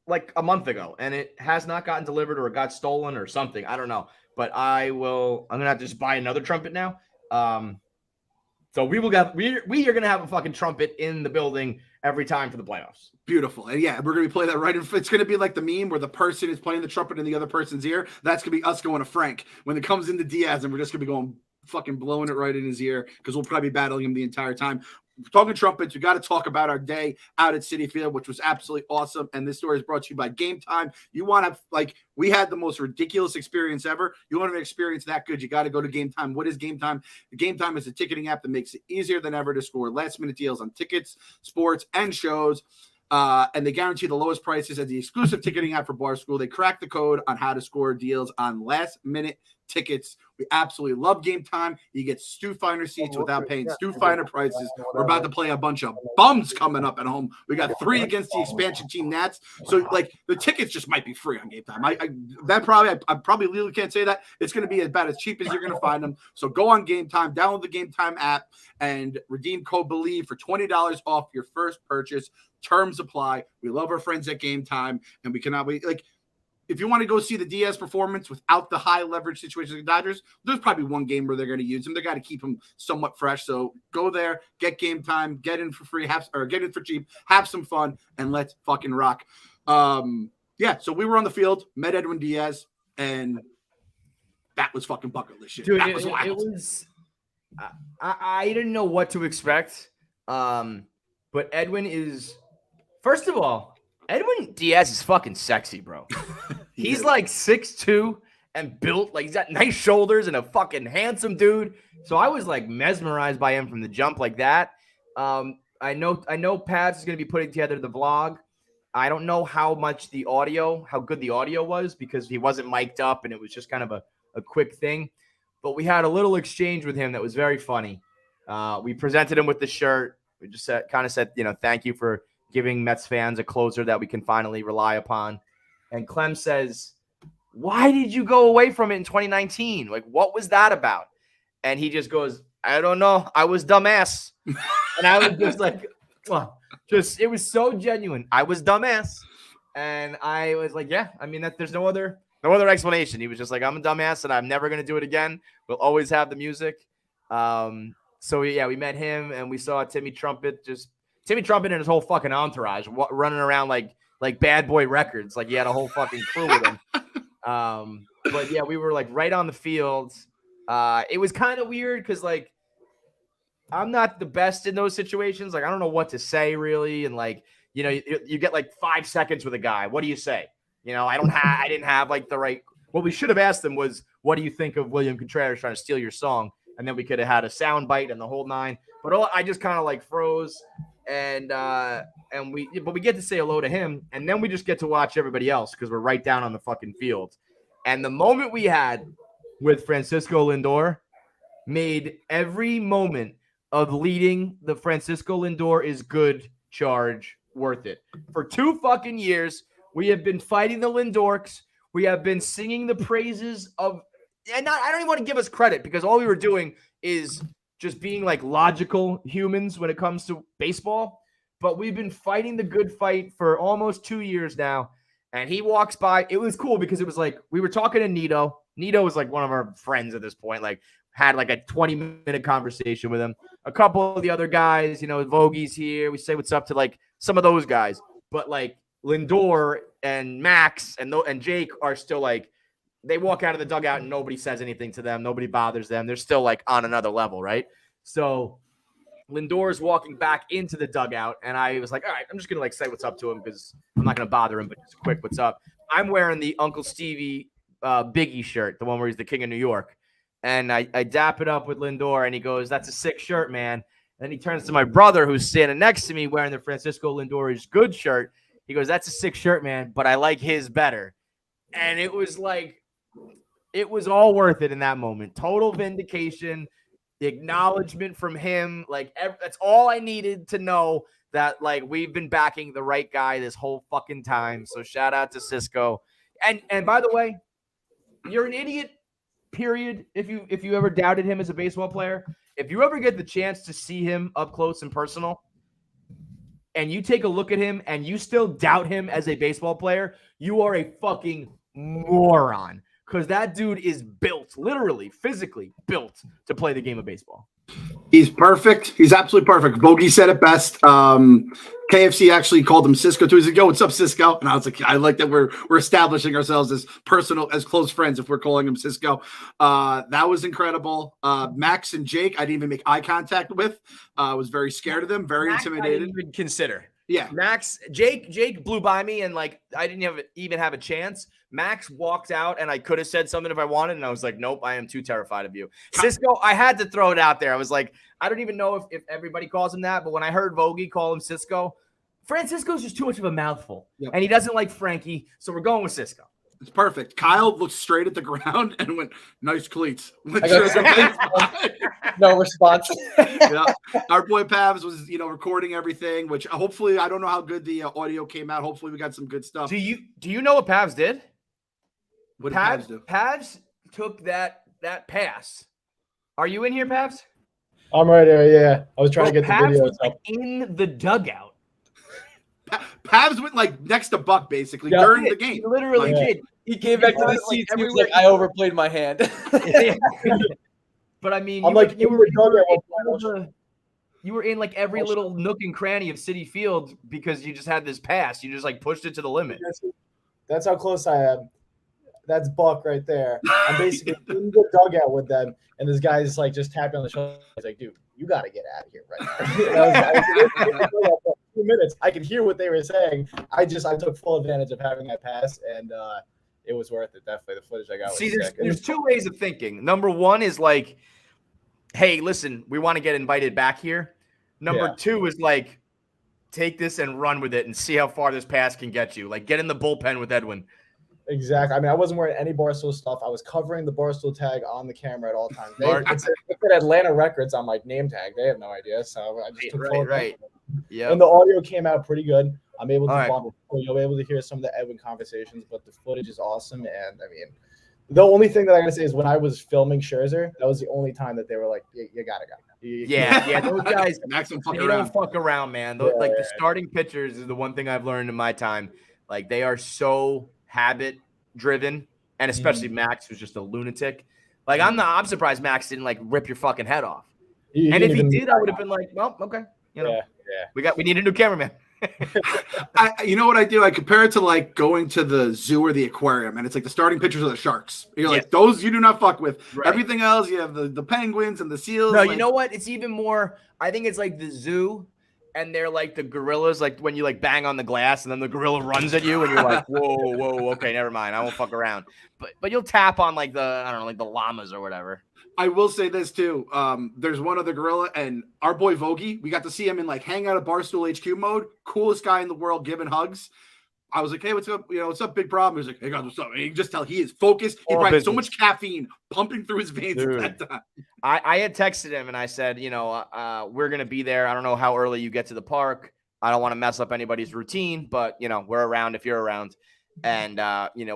like a month ago, and it has not gotten delivered or it got stolen or something. I don't know, but I'm gonna have to just buy another trumpet now. So we are gonna have a fucking trumpet in the building every time for the playoffs. Beautiful. And yeah, we're going to be playing that right. It's going to be like the meme where the person is playing the trumpet in the other person's ear. That's going to be us going to Frank when it comes into Diaz, and we're just going to be going fucking blowing it right in his ear because we'll probably be battling him the entire time. Talking trumpets, we got to talk about our day out at Citi Field, which was absolutely awesome. And this story is brought to you by Game Time. You want to, we had the most ridiculous experience ever. You want to experience that good, you got to go to Game Time. What is Game Time? Game Time is a ticketing app that makes it easier than ever to score last-minute deals on tickets, sports, and shows. And they guarantee the lowest prices as the exclusive ticketing app for Barstool. They cracked the code on how to score deals on last-minute tickets. We absolutely love Game Time. You get Stu Finer seats without paying Stu Finer prices. We're about to play a bunch of bums coming up at home. We got 3 against the expansion team Nats. So the tickets just might be free on Game Time. I probably legally can't say that. It's going to be about as cheap as you're going to find them. So go on Game Time, download the Game Time app, and redeem code BELIEVE for $20 off your first purchase. Terms apply. We love our friends at Game Time, and we cannot wait. If you want to go see the Diaz performance without the high leverage situation of the Dodgers, there's probably one game where they're going to use him. They got to keep him somewhat fresh. So go there, get Game Time, get in for free, get in for cheap, have some fun, and let's fucking rock. So we were on the field, met Edwin Diaz, and that was fucking bucket list shit. Dude, that was wild. It was. I didn't know what to expect. But Edwin is, first of all, Edwin Diaz is fucking sexy, bro. He's like 6'2" and built, he's got nice shoulders and a fucking handsome dude. So I was mesmerized by him from the jump like that. I know Pats is going to be putting together the vlog. I don't know how good the audio was because he wasn't mic'd up and it was just kind of a quick thing. But we had a little exchange with him that was very funny. We presented him with the shirt. We just said, thank you for giving Mets fans a closer that we can finally rely upon. And Clem says, why did you go away from it in 2019? What was that about? And he just goes, I don't know. I was dumbass. And I was just it was so genuine. I was dumbass. And I was like, yeah, there's no other explanation. He was just like, I'm a dumbass and I'm never going to do it again. We'll always have the music. So yeah, we met him and we saw Timmy Trumpet and his whole fucking entourage running around like Bad Boy Records. He had a whole fucking crew with him. But yeah, we were right on the field. It was kind of weird because I'm not the best in those situations. I don't know what to say really. And you get 5 seconds with a guy. What do you say? I didn't have the right. What we should have asked them was, what do you think of William Contreras trying to steal your song? And then we could have had a sound bite and the whole 9. But I just kind of froze, and we get to say hello to him, and then we just get to watch everybody else because we're right down on the fucking field. And the moment we had with Francisco Lindor made every moment of leading the Francisco Lindor is good charge worth it. For 2 fucking years, we have been fighting the Lindorks. We have been singing the praises of. And I don't even want to give us credit because all we were doing is just being logical humans when it comes to baseball. But we've been fighting the good fight for almost 2 years now. And he walks by. It was cool because it was we were talking to Nito. Nito was one of our friends at this point, had a 20-minute conversation with him. A couple of the other guys, Vogie's here. We say what's up to some of those guys. But Lindor and Max and Jake are still they walk out of the dugout and nobody says anything to them. Nobody bothers them. They're still on another level, right? So Lindor is walking back into the dugout, and I was all right, I'm just going to say what's up to him because I'm not going to bother him, but just quick, what's up? I'm wearing the Uncle Stevie Biggie shirt, the one where he's the king of New York. And I dap it up with Lindor, and he goes, that's a sick shirt, man. And then he turns to my brother who's standing next to me wearing the Francisco Lindor is good shirt. He goes, that's a sick shirt, man, but I like his better. And it was it was all worth it in that moment. Total vindication, the acknowledgement from him. That's all I needed to know that, we've been backing the right guy this whole fucking time. So shout out to Cisco. And by the way, you're an idiot period, if you ever doubted him as a baseball player, if you ever get the chance to see him up close and personal, and you take a look at him and you still doubt him as a baseball player, you are a fucking moron. Because that dude is built, literally, physically built to play the game of baseball. He's perfect. He's absolutely perfect. Bogey said it best. KFC actually called him Cisco too. He said, "Yo, what's up, Cisco?" And I was like, "I like that we're establishing ourselves as close friends if we're calling him Cisco." That was incredible. Max and Jake, I didn't even make eye contact with. I was very scared of them, very Max, intimidated. I didn't even consider. Yeah, Max, Jake blew by me, and like I didn't even have a chance. Max walked out, and I could have said something if I wanted, and I was like, "Nope, I am too terrified of you." Cisco, I had to throw it out there. I was like, I don't even know if everybody calls him that, but when I heard Vogie call him Cisco, Francisco's just too much of a mouthful, and he doesn't like Frankie, so we're going with Cisco. It's perfect. Kyle looked straight at the ground and went, "Nice cleats." No response. Yeah. Our boy Pavs was, recording everything, which hopefully, I don't know how good the audio came out. Hopefully we got some good stuff. Do you know what Pavs did? What did Pavs do? Pavs took that pass. Are you in here, Pavs? I'm right here. Yeah, I was trying to get Pavs the video was like in the dugout. Pavs went like next to Buck basically during the game. He literally did. He came back to the seats. He was like, "I overplayed my hand." But I mean, you were in like every little nook and cranny of Citi Field because you just had this pass. You just like pushed it to the limit. That's how close I am. That's Buck right there. I'm basically in the dugout with them, and this guy's like just tapping on the shoulder. He's like, "Dude, you got to get out of here right now." 2 minutes. I could hear what they were saying. I took full advantage of having that pass, and it was worth it. Definitely, the footage I got. See, there's two ways of thinking. Number one is like, hey, listen, we want to get invited back here. Number two is like, take this and run with it and see how far this pass can get you. Like, get in the bullpen with Edwin. Exactly. I mean, I wasn't wearing any Barstool stuff. I was covering the Barstool tag on the camera at all times. It said Atlanta Records on my name tag. They have no idea, so I just took full right. Yeah. And the audio came out pretty good. I'm able to bump. You'll be able to hear some of the Edwin conversations, but the footage is awesome. And I mean, the only thing that I gotta say is when I was filming Scherzer, that was the only time that they were like, "You gotta go." Yeah. Those guys, they don't fuck around, man. The starting pitchers is the one thing I've learned in my time. Like they are so habit driven, and especially Max, who's just a lunatic. Like I'm surprised Max didn't like rip your fucking head off. And if he did, I would have been like, well, okay, we need a new cameraman. You know what I do? I compare it to like going to the zoo or the aquarium, and it's like the starting pitchers are the sharks. You're like, those you do not fuck with. Right. Everything else, you have the penguins and the seals. No, you know what? It's even more. I think it's like the zoo, and they're like the gorillas. Like when you like bang on the glass, and then the gorilla runs at you, and you're like, whoa, okay, never mind. I won't fuck around. But you'll tap on like the llamas or whatever. I will say this too. There's one other gorilla, and our boy Vogie. We got to see him in like hang out at Barstool HQ mode. Coolest guy in the world, giving hugs. I was like, "Hey, what's up? What's up? Big problem." He was like, "Hey guys, what's up?" And you can just tell he is focused. He probably had so much caffeine pumping through his veins at that time. I had texted him and I said, we're gonna be there. I don't know how early you get to the park. I don't want to mess up anybody's routine, but we're around if you're around. And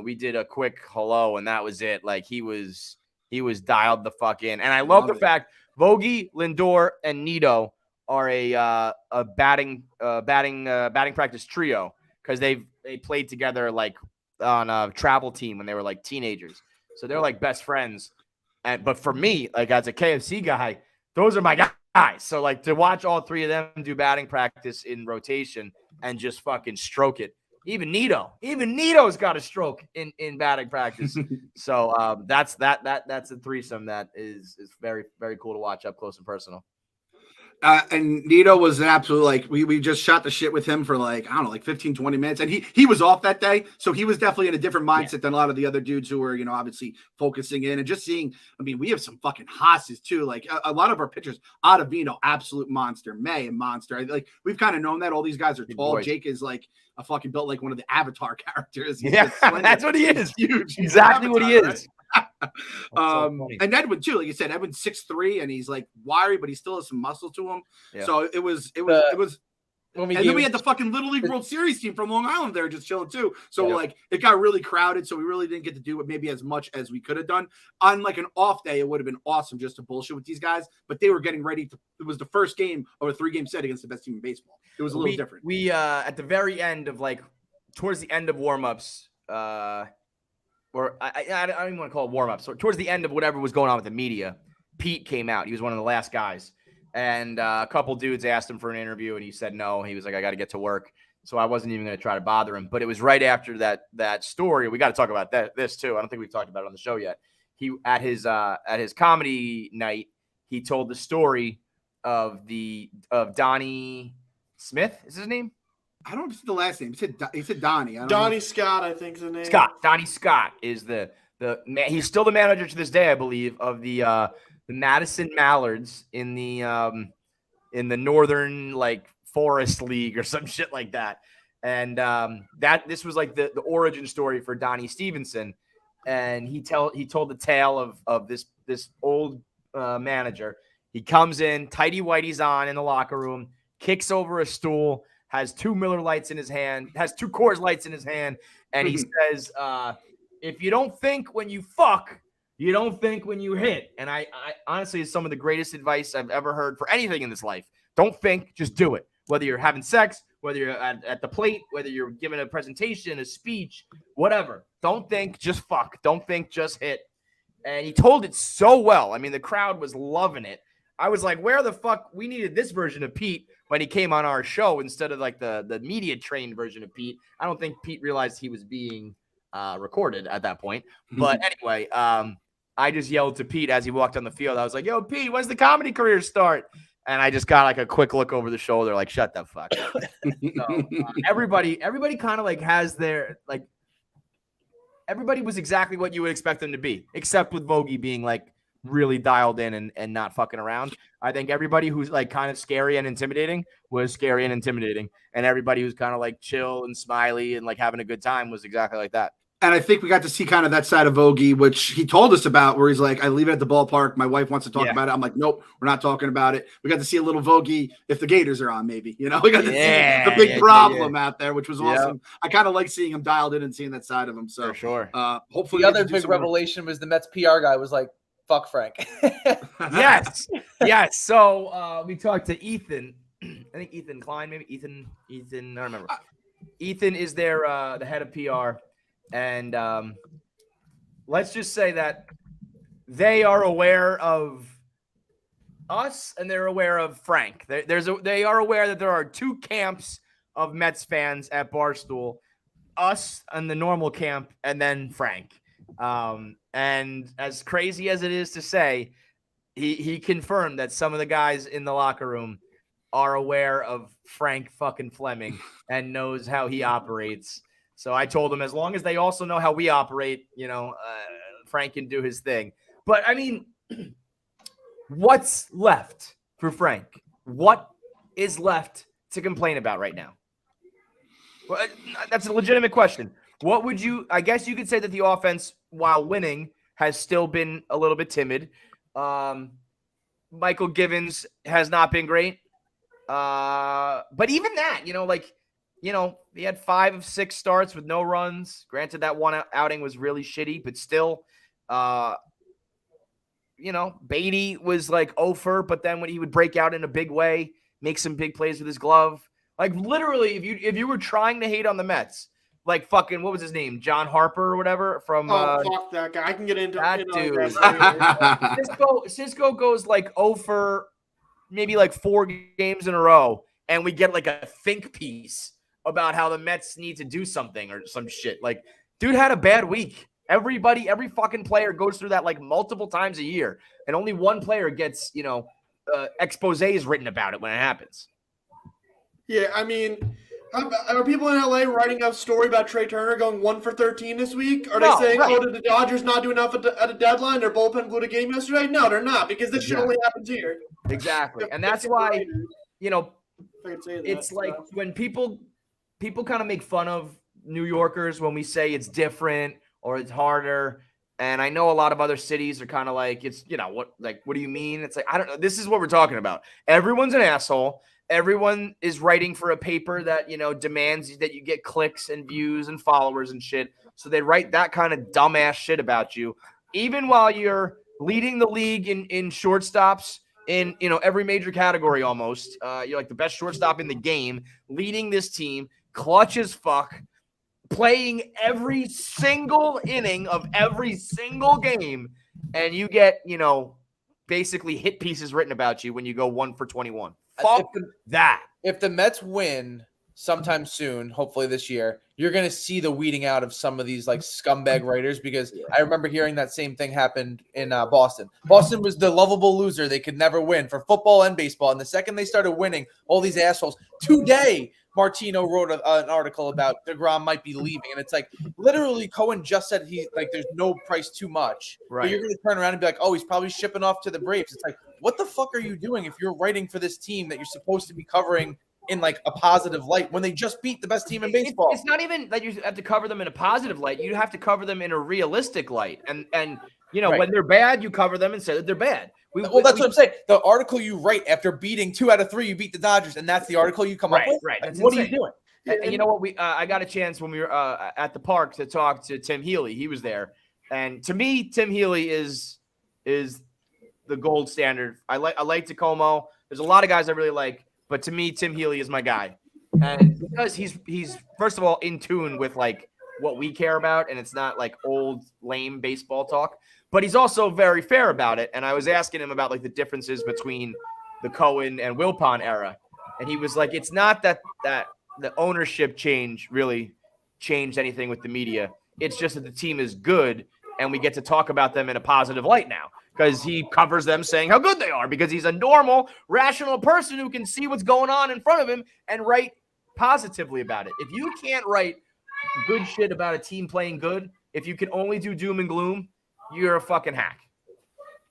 we did a quick hello, and that was it. Like he was dialed the fuck in. And I love the fact Vogie, Lindor, and Nito are a batting practice trio because they played together like on a travel team when they were like teenagers. So they're like best friends. But for me, like as a KFC guy, those are my guys. So like to watch all three of them do batting practice in rotation and just fucking stroke it. Even Nito's got a stroke in batting practice. So that's a threesome that is very, very cool to watch up close and personal. And Nito was an absolute, like, we just shot the shit with him for like, I don't know, like 15, 20 minutes. And he was off that day. So he was definitely in a different mindset than a lot of the other dudes who were, obviously focusing in and just seeing. I mean, we have some fucking hosses too. Like a lot of our pitchers, Ottavino, absolute monster. May, a monster. Like we've kind of known that all these guys are tall. Boys. Jake is like a fucking built like one of the Avatar characters. He's that's what he is. Huge. Exactly what he is. Right? And Edwin too, like you said, Edwin's 6'3", and he's like wiry, but he still has some muscle to him. Yeah. So it was And then we had the fucking Little League World Series team from Long Island there just chilling too. So like it got really crowded. So we really didn't get to do it maybe as much as we could have done. On like an off day, it would have been awesome just to bullshit with these guys. But they were getting ready to. It was the first game of a 3-game set against the best team in baseball. It was a little different. We at the very end of like towards the end of warmups, or I don't even want to call it warmups. So towards the end of whatever was going on with the media, Pete came out. He was one of the last guys. And a couple dudes asked him for an interview, and he said no. He was like, I got to get to work. So I wasn't even going to try to bother him. But it was right after that story. We got to talk about this too. I don't think we've talked about it on the show yet. He at his comedy night, he told the story of Donnie Smith. Is his name? I don't know the last name. He said Donnie. Donnie Scott, I think is the name. Donnie Scott is the he's still the manager to this day, I believe, of the Madison Mallards in the Northern like Forest League or some shit like that. And this was like the origin story for Donnie Stevenson. And he told the tale of this old manager. He comes in, tighty whities on in the locker room, kicks over a stool, has 2 Miller Lights in his hand, has 2 Coors Lights in his hand, and he says, if you don't think when you fuck, you don't think when you hit. And I honestly, it's some of the greatest advice I've ever heard for anything in this life. Don't think, just do it. Whether you're having sex, whether you're at the plate, whether you're giving a presentation, a speech, whatever. Don't think, just fuck. Don't think, just hit. And he told it so well. I mean, the crowd was loving it. I was like, where the fuck? We needed this version of Pete when he came on our show instead of like the media trained version of Pete. I don't think Pete realized he was being recorded at that point. But anyway, I just yelled to Pete as he walked on the field. I was like, yo, Pete, when's the comedy career start? And I just got like a quick look over the shoulder, like, shut the fuck up. So, everybody kind of like has their, like, everybody was exactly what you would expect them to be, except with Vogie being like really dialed in and not fucking around. I think everybody who's like kind of scary and intimidating was scary and intimidating. And everybody who's kind of like chill and smiley and like having a good time was exactly like that. And I think we got to see kind of that side of Vogie, which he told us about, where he's like, I leave it at the ballpark. My wife wants to talk about it. I'm like, nope, we're not talking about it. We got to see a little Vogie if the Gators are on, maybe. You know, we got to see the big problem out there, which was awesome. I kind of like seeing him dialed in and seeing that side of him. So, for sure. Hopefully, the other big revelation was the Mets PR guy was like, fuck Frank. Yes. So we talked to Ethan. I think Ethan Klein, maybe Ethan. I don't remember. Ethan is their the head of PR. And let's just say that they are aware of us and they're aware of Frank. They are aware that there are 2 camps of Mets fans at Barstool, us and the normal camp, and then Frank. And as crazy as it is to say, he confirmed that some of the guys in the locker room are aware of Frank fucking Fleming and knows how he operates. So I told him, as long as they also know how we operate, Frank can do his thing. But, I mean, what's left for Frank? What is left to complain about right now? Well, that's a legitimate question. What would you – I guess you could say that the offense, while winning, has still been a little bit timid. Michael Givens has not been great. But even that, he had 5 of 6 starts with no runs. Granted, that one outing was really shitty, but still, Beatty was like 0-for, but then when he would break out in a big way, make some big plays with his glove. Like literally, if you were trying to hate on the Mets, like fucking, what was his name? John Harper or whatever from. Fuck that guy. I can get into that dude. Cisco goes like 0-for, maybe like 4 games in a row, and we get like a think piece about how the Mets need to do something or some shit. Like, dude had a bad week. Every fucking player goes through that like multiple times a year, and only one player gets, exposés written about it when it happens. Yeah, I mean, are people in LA writing a story about Trey Turner going 1 for 13 this week? Are they saying, did the Dodgers not do enough at a deadline? Their bullpen blew the game yesterday? No, they're not, because this shit only happens here. Exactly, and that's why, it's like when people kind of make fun of New Yorkers when we say it's different or it's harder. And I know a lot of other cities are kind of like, it's, what do you mean? It's like, I don't know. This is what we're talking about. Everyone's an asshole. everyone is writing for a paper that, demands that you get clicks and views and followers and shit. So they write that kind of dumbass shit about you, even while you're leading the league in shortstops in, every major category almost. You're like the best shortstop in the game, leading this team, clutch as fuck, playing every single inning of every single game, and you get, basically hit pieces written about you when you go 1 for 21. Fuck that. If the Mets win sometime soon, hopefully this year, you're going to see the weeding out of some of these like scumbag writers, because I remember hearing that same thing happened in Boston. Boston was the lovable loser. They could never win for football and baseball. And the second they started winning, all these assholes. Today, Martino wrote an article about DeGrom might be leaving. And it's like, literally, Cohen just said there's no price too much. Right. But you're going to turn around and be like, oh, he's probably shipping off to the Braves. It's like, what the fuck are you doing if you're writing for this team that you're supposed to be covering in like a positive light when they just beat the best team in baseball? It's not even that you have to cover them in a positive light. You have to cover them in a realistic light. And right. When they're bad, you cover them and say that they're bad. That's what I'm saying. The article you write after beating 2 out of 3, you beat the Dodgers, and that's the article you come up with? Right. What are you doing? And you know what? I got a chance when we were at the park to talk to Tim Healy. He was there. And to me, Tim Healy is the gold standard. I like Tacoma. There's a lot of guys I really like, but to me, Tim Healy is my guy. And because he's first of all in tune with like what we care about, and it's not like old lame baseball talk, but he's also very fair about it. And I was asking him about like the differences between the Cohen and Wilpons era, and he was like, it's not that the ownership change really changed anything with the media. It's just that the team is good, and we get to talk about them in a positive light now, because he covers them saying how good they are, because he's a normal, rational person who can see what's going on in front of him and write positively about it. If you can't write good shit about a team playing good, if you can only do doom and gloom, you're a fucking hack.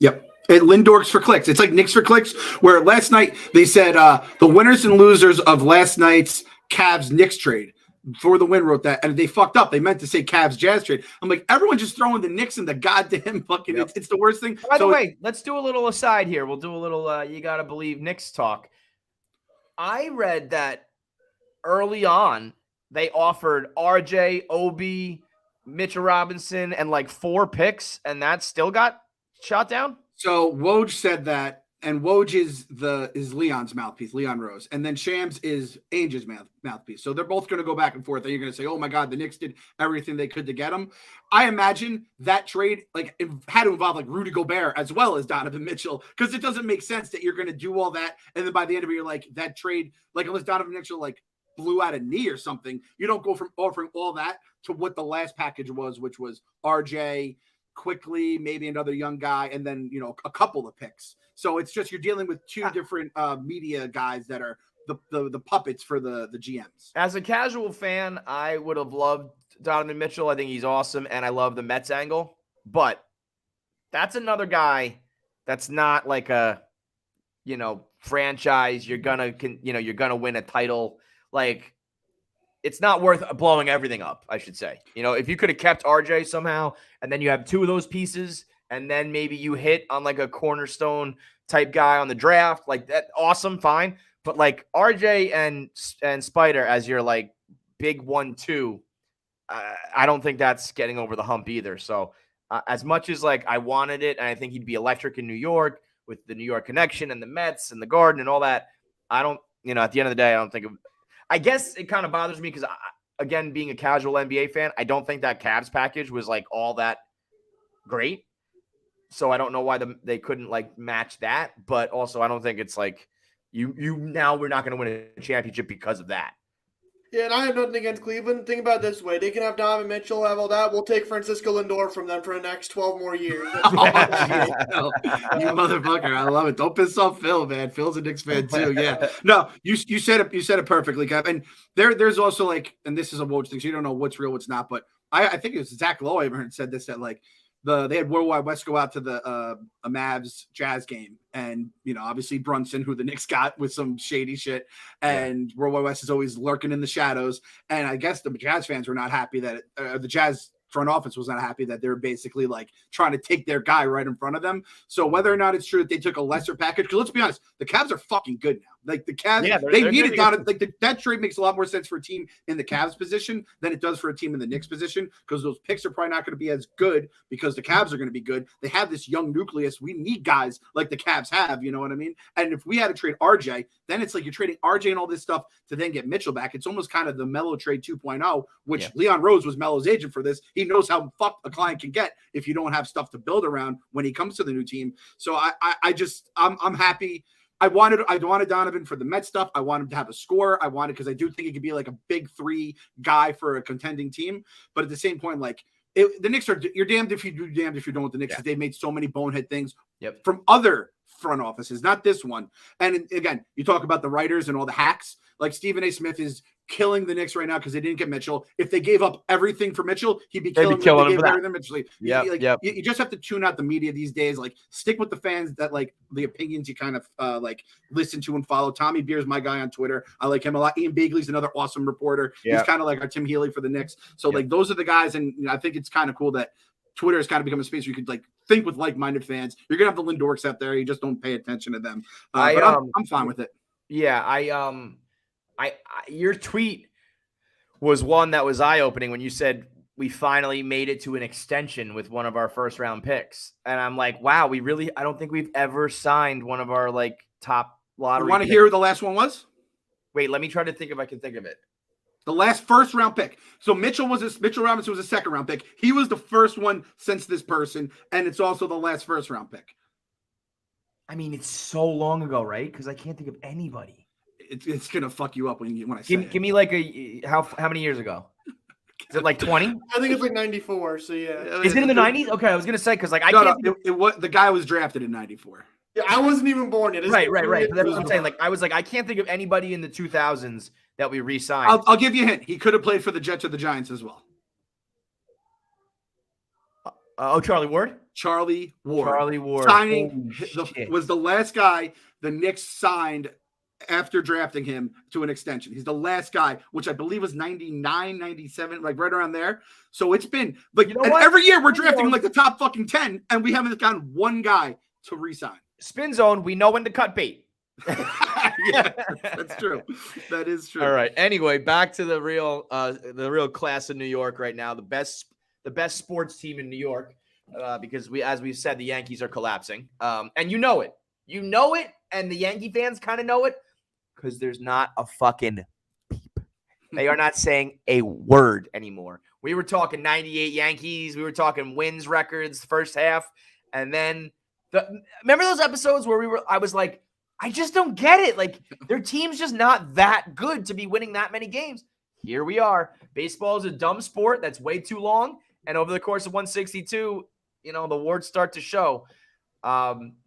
Yep. Lindor's for clicks. It's like Knicks for clicks, where last night they said the winners and losers of last night's Cavs-Knicks trade. For the Win wrote that, and they fucked up. They meant to say Cavs Jazz trade. I'm like, everyone just throwing the Knicks in the goddamn fucking. Yep. It's the worst thing. By the way, let's do a little aside here. We'll do a little you gotta believe Knicks talk. I read that early on they offered RJ, Obi, Mitchell Robinson, and like 4 picks, and that still got shot down. So Woj said that. And Woj is Leon's mouthpiece, Leon Rose. And then Shams is Ainge's mouthpiece. So they're both going to go back and forth. And you're going to say, oh, my God, the Knicks did everything they could to get him. I imagine that trade had to involve like Rudy Gobert as well as Donovan Mitchell, because it doesn't make sense that you're going to do all that. And then by the end of it, you're like, that trade, like unless Donovan Mitchell like blew out a knee or something, you don't go from offering all that to what the last package was, which was RJ, quickly, maybe another young guy, and then, a couple of picks. So it's just you're dealing with 2 different media guys that are the puppets for the GMs. As a casual fan, I would have loved Donovan Mitchell. I think he's awesome, and I love the Mets angle. But that's another guy that's not like a, franchise. You're gonna win a title. Like, it's not worth blowing everything up, I should say. If you could have kept RJ somehow, and then you have 2 of those pieces, and then maybe you hit on like a cornerstone type guy on the draft, like that, awesome, fine. But like RJ and Spider as your like big 1-2, I don't think that's getting over the hump either. So as much as like I wanted it, and I think he'd be electric in New York with the New York connection and the Mets and the Garden and all that, I don't, at the end of the day, I don't think I guess it kind of bothers me because, again, being a casual NBA fan, I don't think that Cavs package was like all that great. So I don't know why they couldn't like match that. But also, I don't think it's like you now we're not going to win a championship because of that. Yeah, and I have nothing against Cleveland. Think about it this way. They can have Donovan Mitchell, have all that. We'll take Francisco Lindor from them for the next 12 more years. You motherfucker. I love it. Don't piss off Phil, man. Phil's a Knicks fan too. Yeah. No, you said it perfectly, Kev. And there's also like, and this is a Woj thing, so you don't know what's real, what's not. But I think it was Zach Lowe I heard said this, that like they had Worldwide West go out to the Mavs Jazz game, and obviously Brunson, who the Knicks got with some shady shit, and Worldwide West is always lurking in the shadows. And I guess the Jazz fans were not happy that the Jazz front office was not happy that they were basically like trying to take their guy right in front of them. So whether or not it's true that they took a lesser package, because let's be honest, the Cavs are fucking good now. Like the Cavs, Yeah, they they're needed gonna Donovan. Like that trade makes a lot more sense for a team in the Cavs position than it does for a team in the Knicks position, because those picks are probably not going to be as good because the Cavs are going to be good. They have this young nucleus. We need guys like the Cavs have, you know what I mean? And if we had to trade RJ, then it's like you're trading RJ and all this stuff to then get Mitchell back. It's almost kind of the Melo trade 2.0, which Leon Rose was Melo's agent for this. He knows how fucked a client can get if you don't have stuff to build around when he comes to the new team. So I'm happy. I wanted Donovan for the Met stuff. I want him to have a score. I wanted, because I do think he could be like a big three guy for a contending team. But at the same point, like the Knicks you're damned if you do, damned if you don't with the Knicks. Because they've made so many bonehead things from other front offices, not this one. And again, you talk about the writers and all the hacks. Like Stephen A. Smith is killing the Knicks right now because they didn't get Mitchell. If they gave up everything for Mitchell, he'd be killing them for that. Mitchell. You just have to tune out the media these days. Like, stick with the fans that like the opinions you kind of like listen to and follow. Tommy Beer's my guy on Twitter. I like him a lot. Ian Beagley's another awesome reporter. He's kind of like our Tim Healy for the Knicks. So like those are the guys, and I think it's kind of cool that Twitter has kind of become a space where you could like think with like-minded fans. You're gonna have the Lindorks out there. You just don't pay attention to them. But I'm fine with it. Yeah, your tweet was one that was eye-opening when you said we finally made it to an extension with one of our first-round picks. And I'm like, wow, I don't think we've ever signed one of our, like, top lottery You want to picks. hear who the last one was? Wait, let me try to think if I can think of it. The last first-round pick. So Mitchell Robinson was a second-round pick. He was the first one since this person, and it's also the last first-round pick. I mean, it's so long ago, right? Because I can't think of anybody. It's gonna fuck you up when I say give me like how many years ago? Is it like 20? I think it's like 94. So yeah. Is it in the 90s? Okay, I was gonna say because like it was the guy was drafted in 94. Yeah, I wasn't even born yet. Right. But that's what I'm saying. Like I was like, I can't think of anybody in the 2000s that we re-signed. I'll give you a hint. He could have played for the Jets or the Giants as well. Charlie Ward. Charlie Ward signing was the last guy the Knicks signed after drafting him to an extension. He's the last guy, which I believe was 99, 97, like right around there. So it's been like every year we're drafting like the top fucking 10, and we haven't gotten one guy to re-sign. Spin zone, we know when to cut bait. Yeah, that's true. That is true. All right. Anyway, back to the real class of New York right now. The best sports team in New York, because as we've said, the Yankees are collapsing. And you know it, and the Yankee fans kind of know it. Because there's not a fucking peep. They are not saying a word anymore. We were talking 98 Yankees. We were talking wins records first half. And then remember those episodes where I was like, I just don't get it. Like their team's just not that good to be winning that many games. Here we are. Baseball is a dumb sport that's way too long. And over the course of 162, the warts start to show.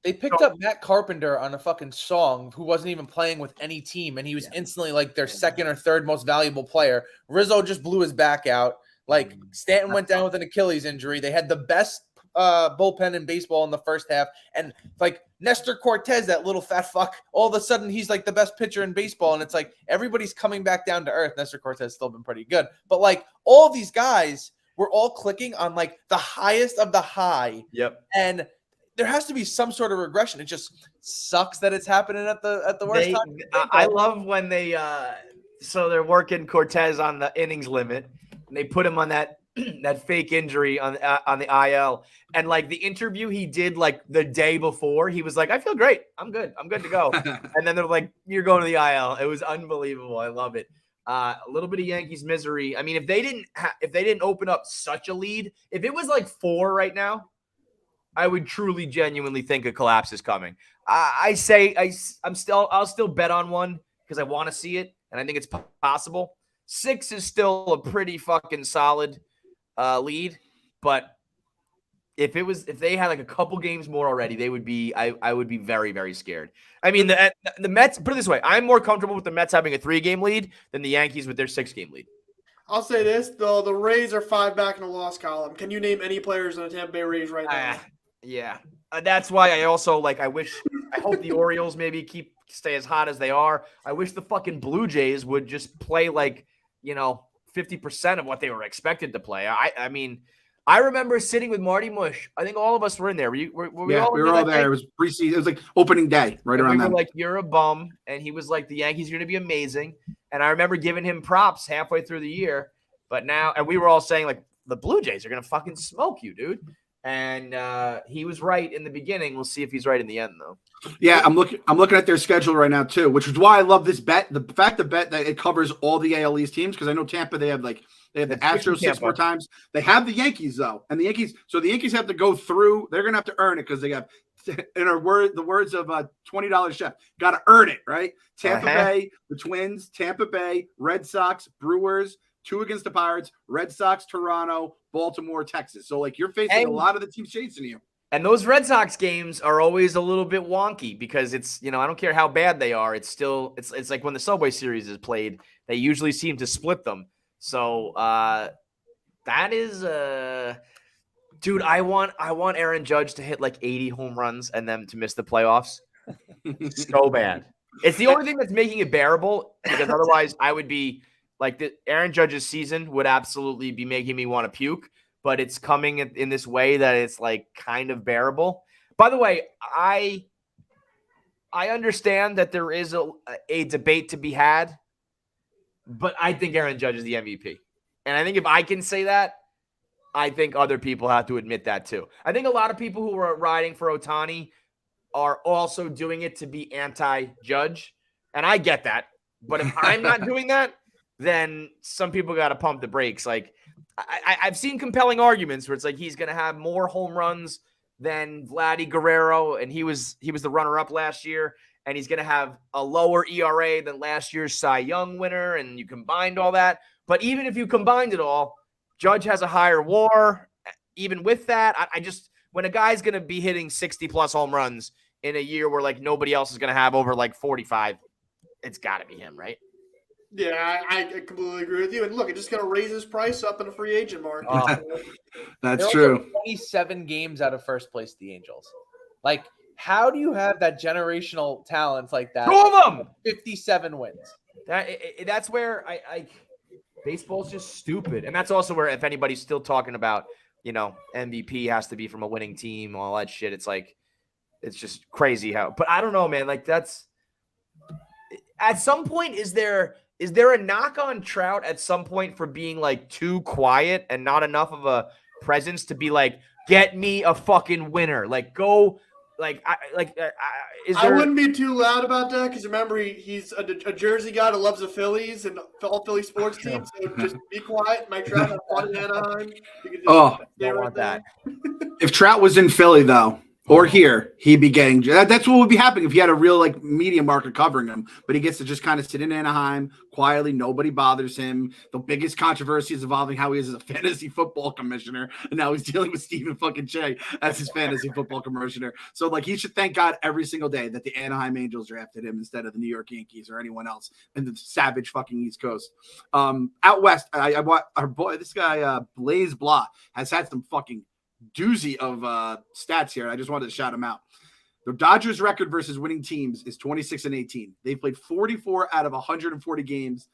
They picked up Matt Carpenter on a fucking song who wasn't even playing with any team, and he was instantly like their second or third most valuable player. Rizzo just blew his back out. Like Stanton went down with an Achilles injury. They had the best bullpen in baseball in the first half, and like Nestor Cortez, that little fat fuck, all of a sudden he's like the best pitcher in baseball, and it's like everybody's coming back down to earth. Nestor Cortez has still been pretty good, but like all of these guys were all clicking on like the highest of the high. Yep. And there has to be some sort of regression. It just sucks that it's happening at the worst time. I love when so they're working Cortez on the innings limit, and they put him on that fake injury on the IL. And like the interview he did like the day before, he was like, "I feel great. I'm good to go." And then they're like, "You're going to the IL." It was unbelievable. I love it. A little bit of Yankees misery. I mean, if they didn't open up such a lead, if it was like 4 right now, I would truly, genuinely think a collapse is coming. I'll still bet on 1 because I want to see it, and I think it's possible. 6 is still a pretty fucking solid lead, but if they had like a couple games more already, they would be. I would be very, very scared. I mean, the Mets. Put it this way: I'm more comfortable with the Mets having a 3-game lead than the Yankees with their 6-game lead. I'll say this though: the Rays are 5 back in the loss column. Can you name any players in the Tampa Bay Rays right now? Yeah, that's why I also I hope the Orioles maybe stay as hot as they are. I wish the fucking Blue Jays would just play 50% of what they were expected to play. I mean, I remember sitting with Marty Mush. I think all of us were in there. Were we all we were all there. It was preseason. It was like opening day, right and around we then. were like, "You're a bum," and he was like, "The Yankees are going to be amazing." And I remember giving him props halfway through the year. But now, and we were all saying like, "The Blue Jays are going to fucking smoke you, dude." And he was right in the beginning. We'll see if he's right in the end, though. Yeah, I'm looking at their schedule right now too, which is why I love this bet. The fact of bet that it covers all the AL East teams, because I know Tampa, they have the Astros 6 more times. They have the Yankees though, and the Yankees have to go through. They're gonna have to earn it because they have, in the words of $20 Chef, got to earn it, right? Tampa Bay, the Twins, Tampa Bay, Red Sox, Brewers, 2 against the Pirates, Red Sox, Toronto, Baltimore, Texas. So like you're facing a lot of the teams chasing you. And those Red Sox games are always a little bit wonky because it's, I don't care how bad they are. It's still, it's like when the Subway Series is played, they usually seem to split them. So that is, dude, I want Aaron Judge to hit like 80 home runs and them to miss the playoffs. So bad. It's the only thing that's making it bearable because otherwise I would be like Aaron Judge's season would absolutely be making me want to puke. But it's coming in this way that it's like kind of bearable. By the way, I understand that there is a debate to be had, but I think Aaron Judge is the MVP. And I think if I can say that, I think other people have to admit that too. I think a lot of people who are riding for Ohtani are also doing it to be anti-Judge. And I get that. But if I'm not doing that, then some people got to pump the brakes. Like, I've seen compelling arguments where it's like he's going to have more home runs than Vladdy Guerrero, and he was the runner-up last year, and he's going to have a lower ERA than last year's Cy Young winner, and you combined all that. But even if you combined it all, Judge has a higher WAR. Even with that, I just when a guy's going to be hitting 60-plus home runs in a year where like nobody else is going to have over like 45, it's got to be him, right? Yeah, I completely agree with you. And look, it's just going to raise his price up in a free agent market. That's true. 27 games out of first place, the Angels. Like, how do you have that generational talent like that? 2 of them! 57 wins. That's where I baseball's just stupid. And that's also where if anybody's still talking about, MVP has to be from a winning team, all that shit, it's like, it's just crazy how. But I don't know, man. Like, that's – at some point, is there a knock on Trout at some point for being like too quiet and not enough of a presence to be like, get me a fucking winner? Like go, I wouldn't be too loud about that because remember he's a Jersey guy that loves the Phillies and all Philly sports teams. So just be quiet. Mike Trout have fun in Anaheim. Don't want that. If Trout was in Philly though, or here, he'd be getting – that's what would be happening if he had a real, like, media market covering him. But he gets to just kind of sit in Anaheim quietly. Nobody bothers him. The biggest controversy is involving how he is as a fantasy football commissioner. And now he's dealing with Stephen fucking Che as his fantasy football commissioner. So, like, he should thank God every single day that the Anaheim Angels drafted him instead of the New York Yankees or anyone else in the savage fucking East Coast. Out west, I want our boy – this guy, Blaze Blah, has had some fucking – doozy of stats here. I just wanted to shout him out. The Dodgers record versus winning teams is 26-18. They've played 44 out of 140 games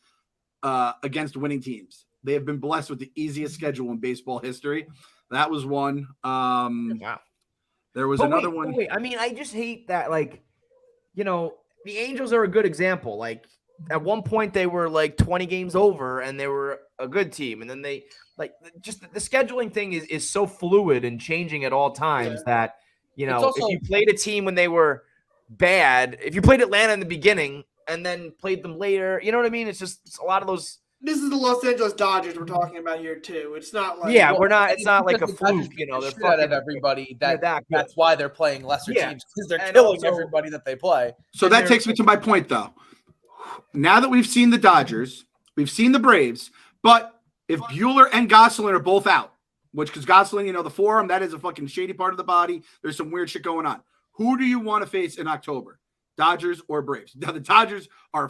against winning teams. They have been blessed with the easiest schedule in baseball history. That was one. Wow. There was another one. Wait. I mean, I just hate that. Like, the Angels are a good example. Like, at one point they were like 20 games over and they were a good team. And then they like just the scheduling thing is so fluid and changing at all times that, if you played a team when they were bad, if you played Atlanta in the beginning and then played them later, you know what I mean? It's a lot of those. This is the Los Angeles Dodgers we're talking about here too. It's not like it's not like a fluke, they're fucking of everybody. That's why they're playing lesser teams because they're killing everybody that they play. So that takes me to my point though. Now that we've seen the Dodgers, we've seen the Braves, but if Buehler and Gosselin are both out, because Gosselin, the forearm, that is a fucking shady part of the body. There's some weird shit going on. Who do you want to face in October? Dodgers or Braves? Now, the Dodgers are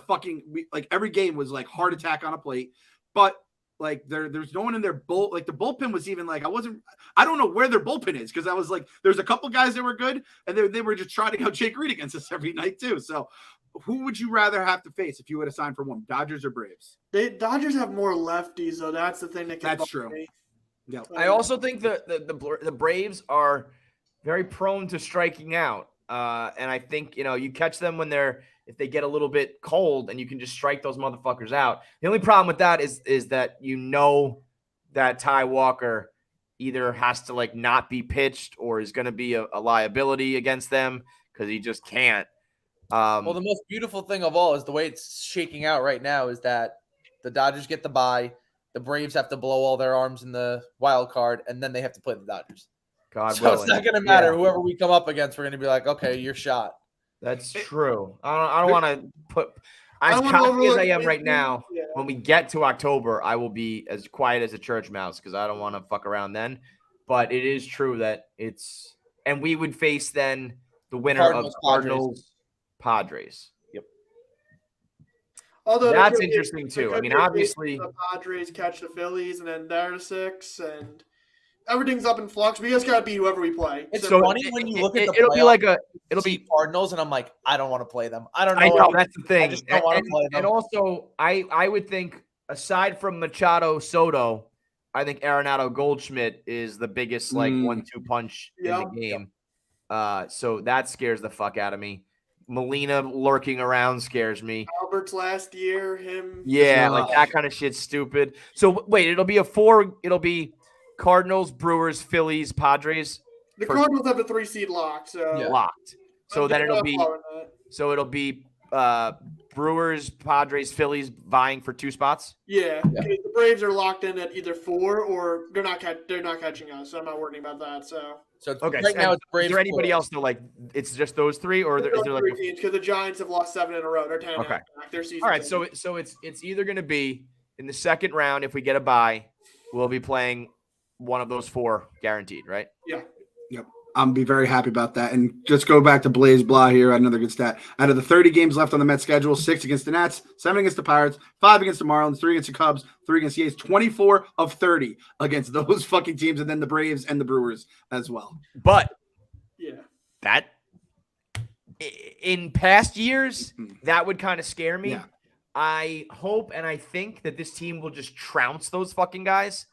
every game was like heart attack on a plate, but like there's no one in their bull. Like the bullpen was even like, I don't know where their bullpen is because I was like, there's a couple guys that were good and they were just trotting out Jake Reed against us every night too. So who would you rather have to face if you would assign for one, Dodgers or Braves? Dodgers have more lefties though. That's the thing that can. That's true. Me. Yeah. I also think the Braves are very prone to striking out. And I think, you catch them when if they get a little bit cold and you can just strike those motherfuckers out. The only problem with that is that that Ty Walker either has to not be pitched or is going to be a liability against them because he just can't. Well, the most beautiful thing of all is the way it's shaking out right now is that the Dodgers get the bye, the Braves have to blow all their arms in the wild card, and then they have to play the Dodgers. So it's not going to matter. Yeah. Whoever we come up against, we're going to be like, okay, you're shot. That's true. I don't want to put as cocky as I am right now. Yeah. When we get to October, I will be as quiet as a church mouse because I don't want to fuck around then. But it is true that and we would face then the winner of Cardinals Padres. Yep. Although that's interesting too. I mean, obviously the Padres catch the Phillies and then they're 6 and everything's up in flux. We just gotta beat whoever we play. It's so funny when you look at it'll be Cardinals, and I'm like, I don't want to play them. I don't know. I know that's the thing. I just don't want to play them. And also, I would think aside from Machado Soto, I think Arenado Goldschmidt is the biggest 1-2 punch in the game. So that scares the fuck out of me. Molina lurking around scares me. Albert's last year, him. Yeah, that kind of shit's stupid. So wait, it'll be Cardinals, Brewers, Phillies, Padres. The Cardinals have the 3 seed locked. So locked. So then it'll be Brewers, Padres, Phillies vying for 2 spots. Yeah. The Braves are locked in at either 4 or they're not catching us. So I'm not worrying about that. So right now it's Braves. Is there anybody else though? It's just those 3, or is there 3 teams? Because the Giants have lost 7 in a row. They're 10 back. Their season. All right. So it's either going to be in the second round if we get a bye, we'll be playing one of those 4 guaranteed, right? Yeah. Yep. I'm be very happy about that. And just go back to Blaze Blah here. Another good stat. Out of the 30 games left on the Mets schedule, 6 against the Nats, 7 against the Pirates, 5 against the Marlins, 3 against the Cubs, 3 against the A's, 24 of 30 against those fucking teams, and then the Braves and the Brewers as well. But that in past years, that would kind of scare me. Yeah. I hope and I think that this team will just trounce those fucking guys.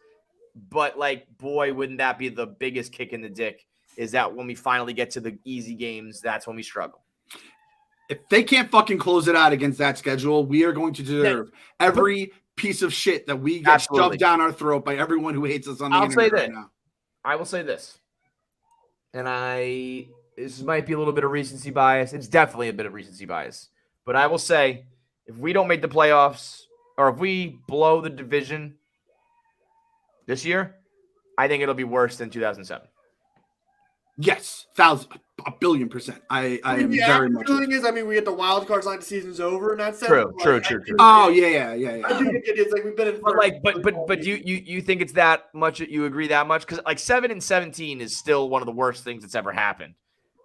But boy, wouldn't that be the biggest kick in the dick? Is that when we finally get to the easy games, that's when we struggle. If they can't fucking close it out against that schedule, we are going to deserve every piece of shit that we get shoved down our throat by everyone who hates us on the internet right now. I will say this, and this might be a little bit of recency bias. It's definitely a bit of recency bias. But I will say, if we don't make the playoffs or if we blow the division this year, I think it'll be worse than 2007. Yes, 1,000,000,000%. I am very much. The feeling is, we get the wild cards line, the season's over, and that's true. Oh yeah. I do think it is we've been in. But you think it's that much? You agree that much? Because 7-17 is still one of the worst things that's ever happened.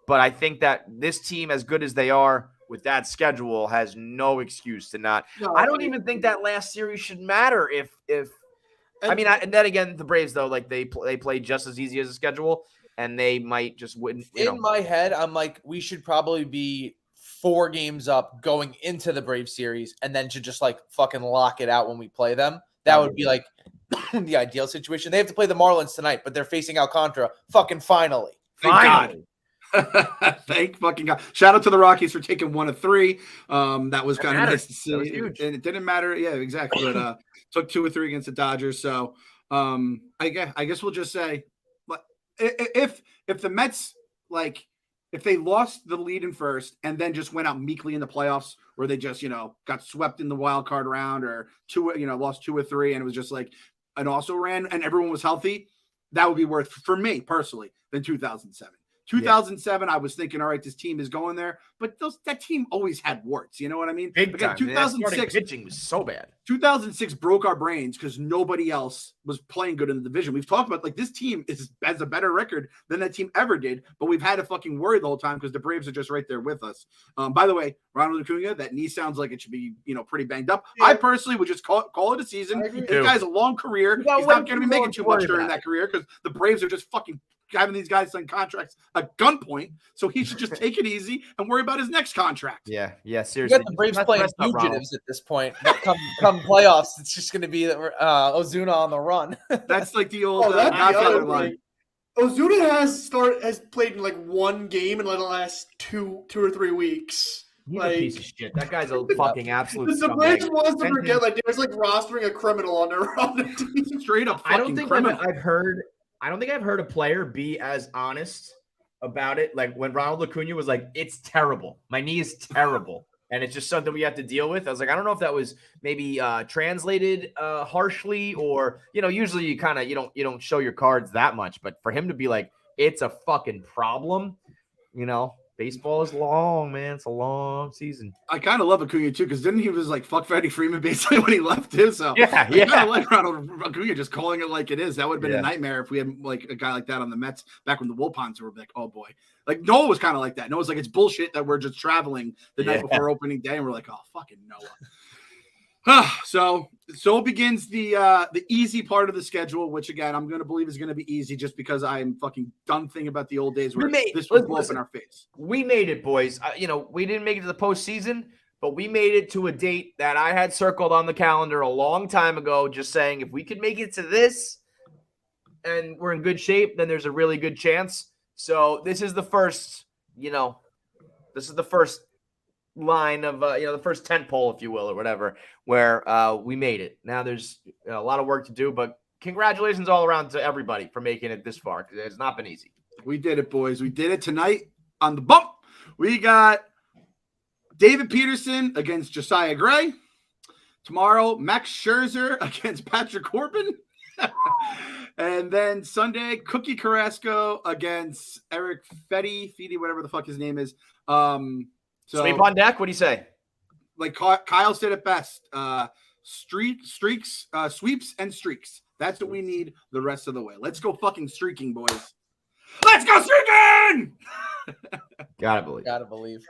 But I think that this team, as good as they are with that schedule, has no excuse to not. No, I don't even think that last series should matter if. And then again, the Braves though, they play just as easy as a schedule. And they might just win. In my head, I'm like, we should probably be 4 games up going into the Braves series and then to just fucking lock it out when we play them. That would be the ideal situation. They have to play the Marlins tonight, but they're facing Alcantara fucking finally. Thank fucking God. Shout out to the Rockies for taking 1 of 3. That was kind of nice to see. And it didn't matter. Yeah, exactly. But took 2 or 3 against the Dodgers. So I guess we'll just say, if the Mets if they lost the lead in first and then just went out meekly in the playoffs, where they just got swept in the wild card round or lost 2 or 3 and it was just an also ran and everyone was healthy, that would be worth for me personally than 2007. 2007, I was thinking, all right, this team is going there, but that team always had warts. You know what I mean? Big time. 2006 pitching was so bad. 2006 broke our brains because nobody else was playing good in the division. We've talked about this team has a better record than that team ever did, but we've had to fucking worry the whole time because the Braves are just right there with us. By the way, Ronald Acuna, that knee sounds like it should be pretty banged up. Yeah. I personally would just call it a season. This guy's a long career. He's not going to be making too much during that career because the Braves are just fucking having these guys sign contracts at gunpoint. So he should just take it easy and worry about his next contract. Yeah, You seriously. got the Braves That's playing messed up, Ronald. fugitives at this point. But come playoffs, it's just going to be Ozuna on the run. That's like the old That's the Godfather other line. thing. Ozuna has played in like one game in like the last two or 3 weeks. He's Like, a piece of shit. That guy's a fucking absolute the Braves scumbag. wants to forget like there's like rostering a criminal on their team. Straight up I don't fucking think criminal. I've heard. I don't think I've heard a player be as honest about it. Like when Ronald Acuna was like, "It's terrible. My knee is terrible, and it's just something we have to deal with." I was like, I don't know if that was maybe translated harshly, or usually you kind of you don't show your cards that much. But for him to be like, "It's a fucking problem," baseball is long, man. It's a long season. I kind of love Acuna too, because didn't he was like fuck Freddie Freeman basically when he left too? So Yeah. I kind of like Ronald Acuna just calling it like it is. That would have been Yeah. a nightmare if we had like a guy like that on the Mets back when the Wilpons were like, oh boy. Like Noah was kind of like that. Noah's like, it's bullshit that we're just traveling the night before opening day, and we're like, oh fucking Noah. So begins the easy part of the schedule, which again I'm going to believe is going to be easy, just because I'm fucking done thinking about the old days where this would blow up in our face. We made it, boys. We didn't make it to the postseason, but we made it to a date that I had circled on the calendar a long time ago, just saying if we could make it to this and we're in good shape, then there's a really good chance. So this is the first, line of the first tent pole, if you will, or whatever, where we made it. Now there's a lot of work to do, but congratulations all around to everybody for making it this far, because it's not been easy. We did it, boys. We did it tonight on the bump. We got David Peterson against Josiah Gray. Tomorrow, Max Scherzer against Patrick Corbin. And then Sunday, Cookie Carrasco against Eric Fede, whatever the fuck his name is. So, Sweep on deck. What do you say? Like Kyle said it best, sweeps and streaks. That's what we need the rest of the way. Let's go fucking streaking, boys. Let's go streaking! Gotta believe. Gotta believe.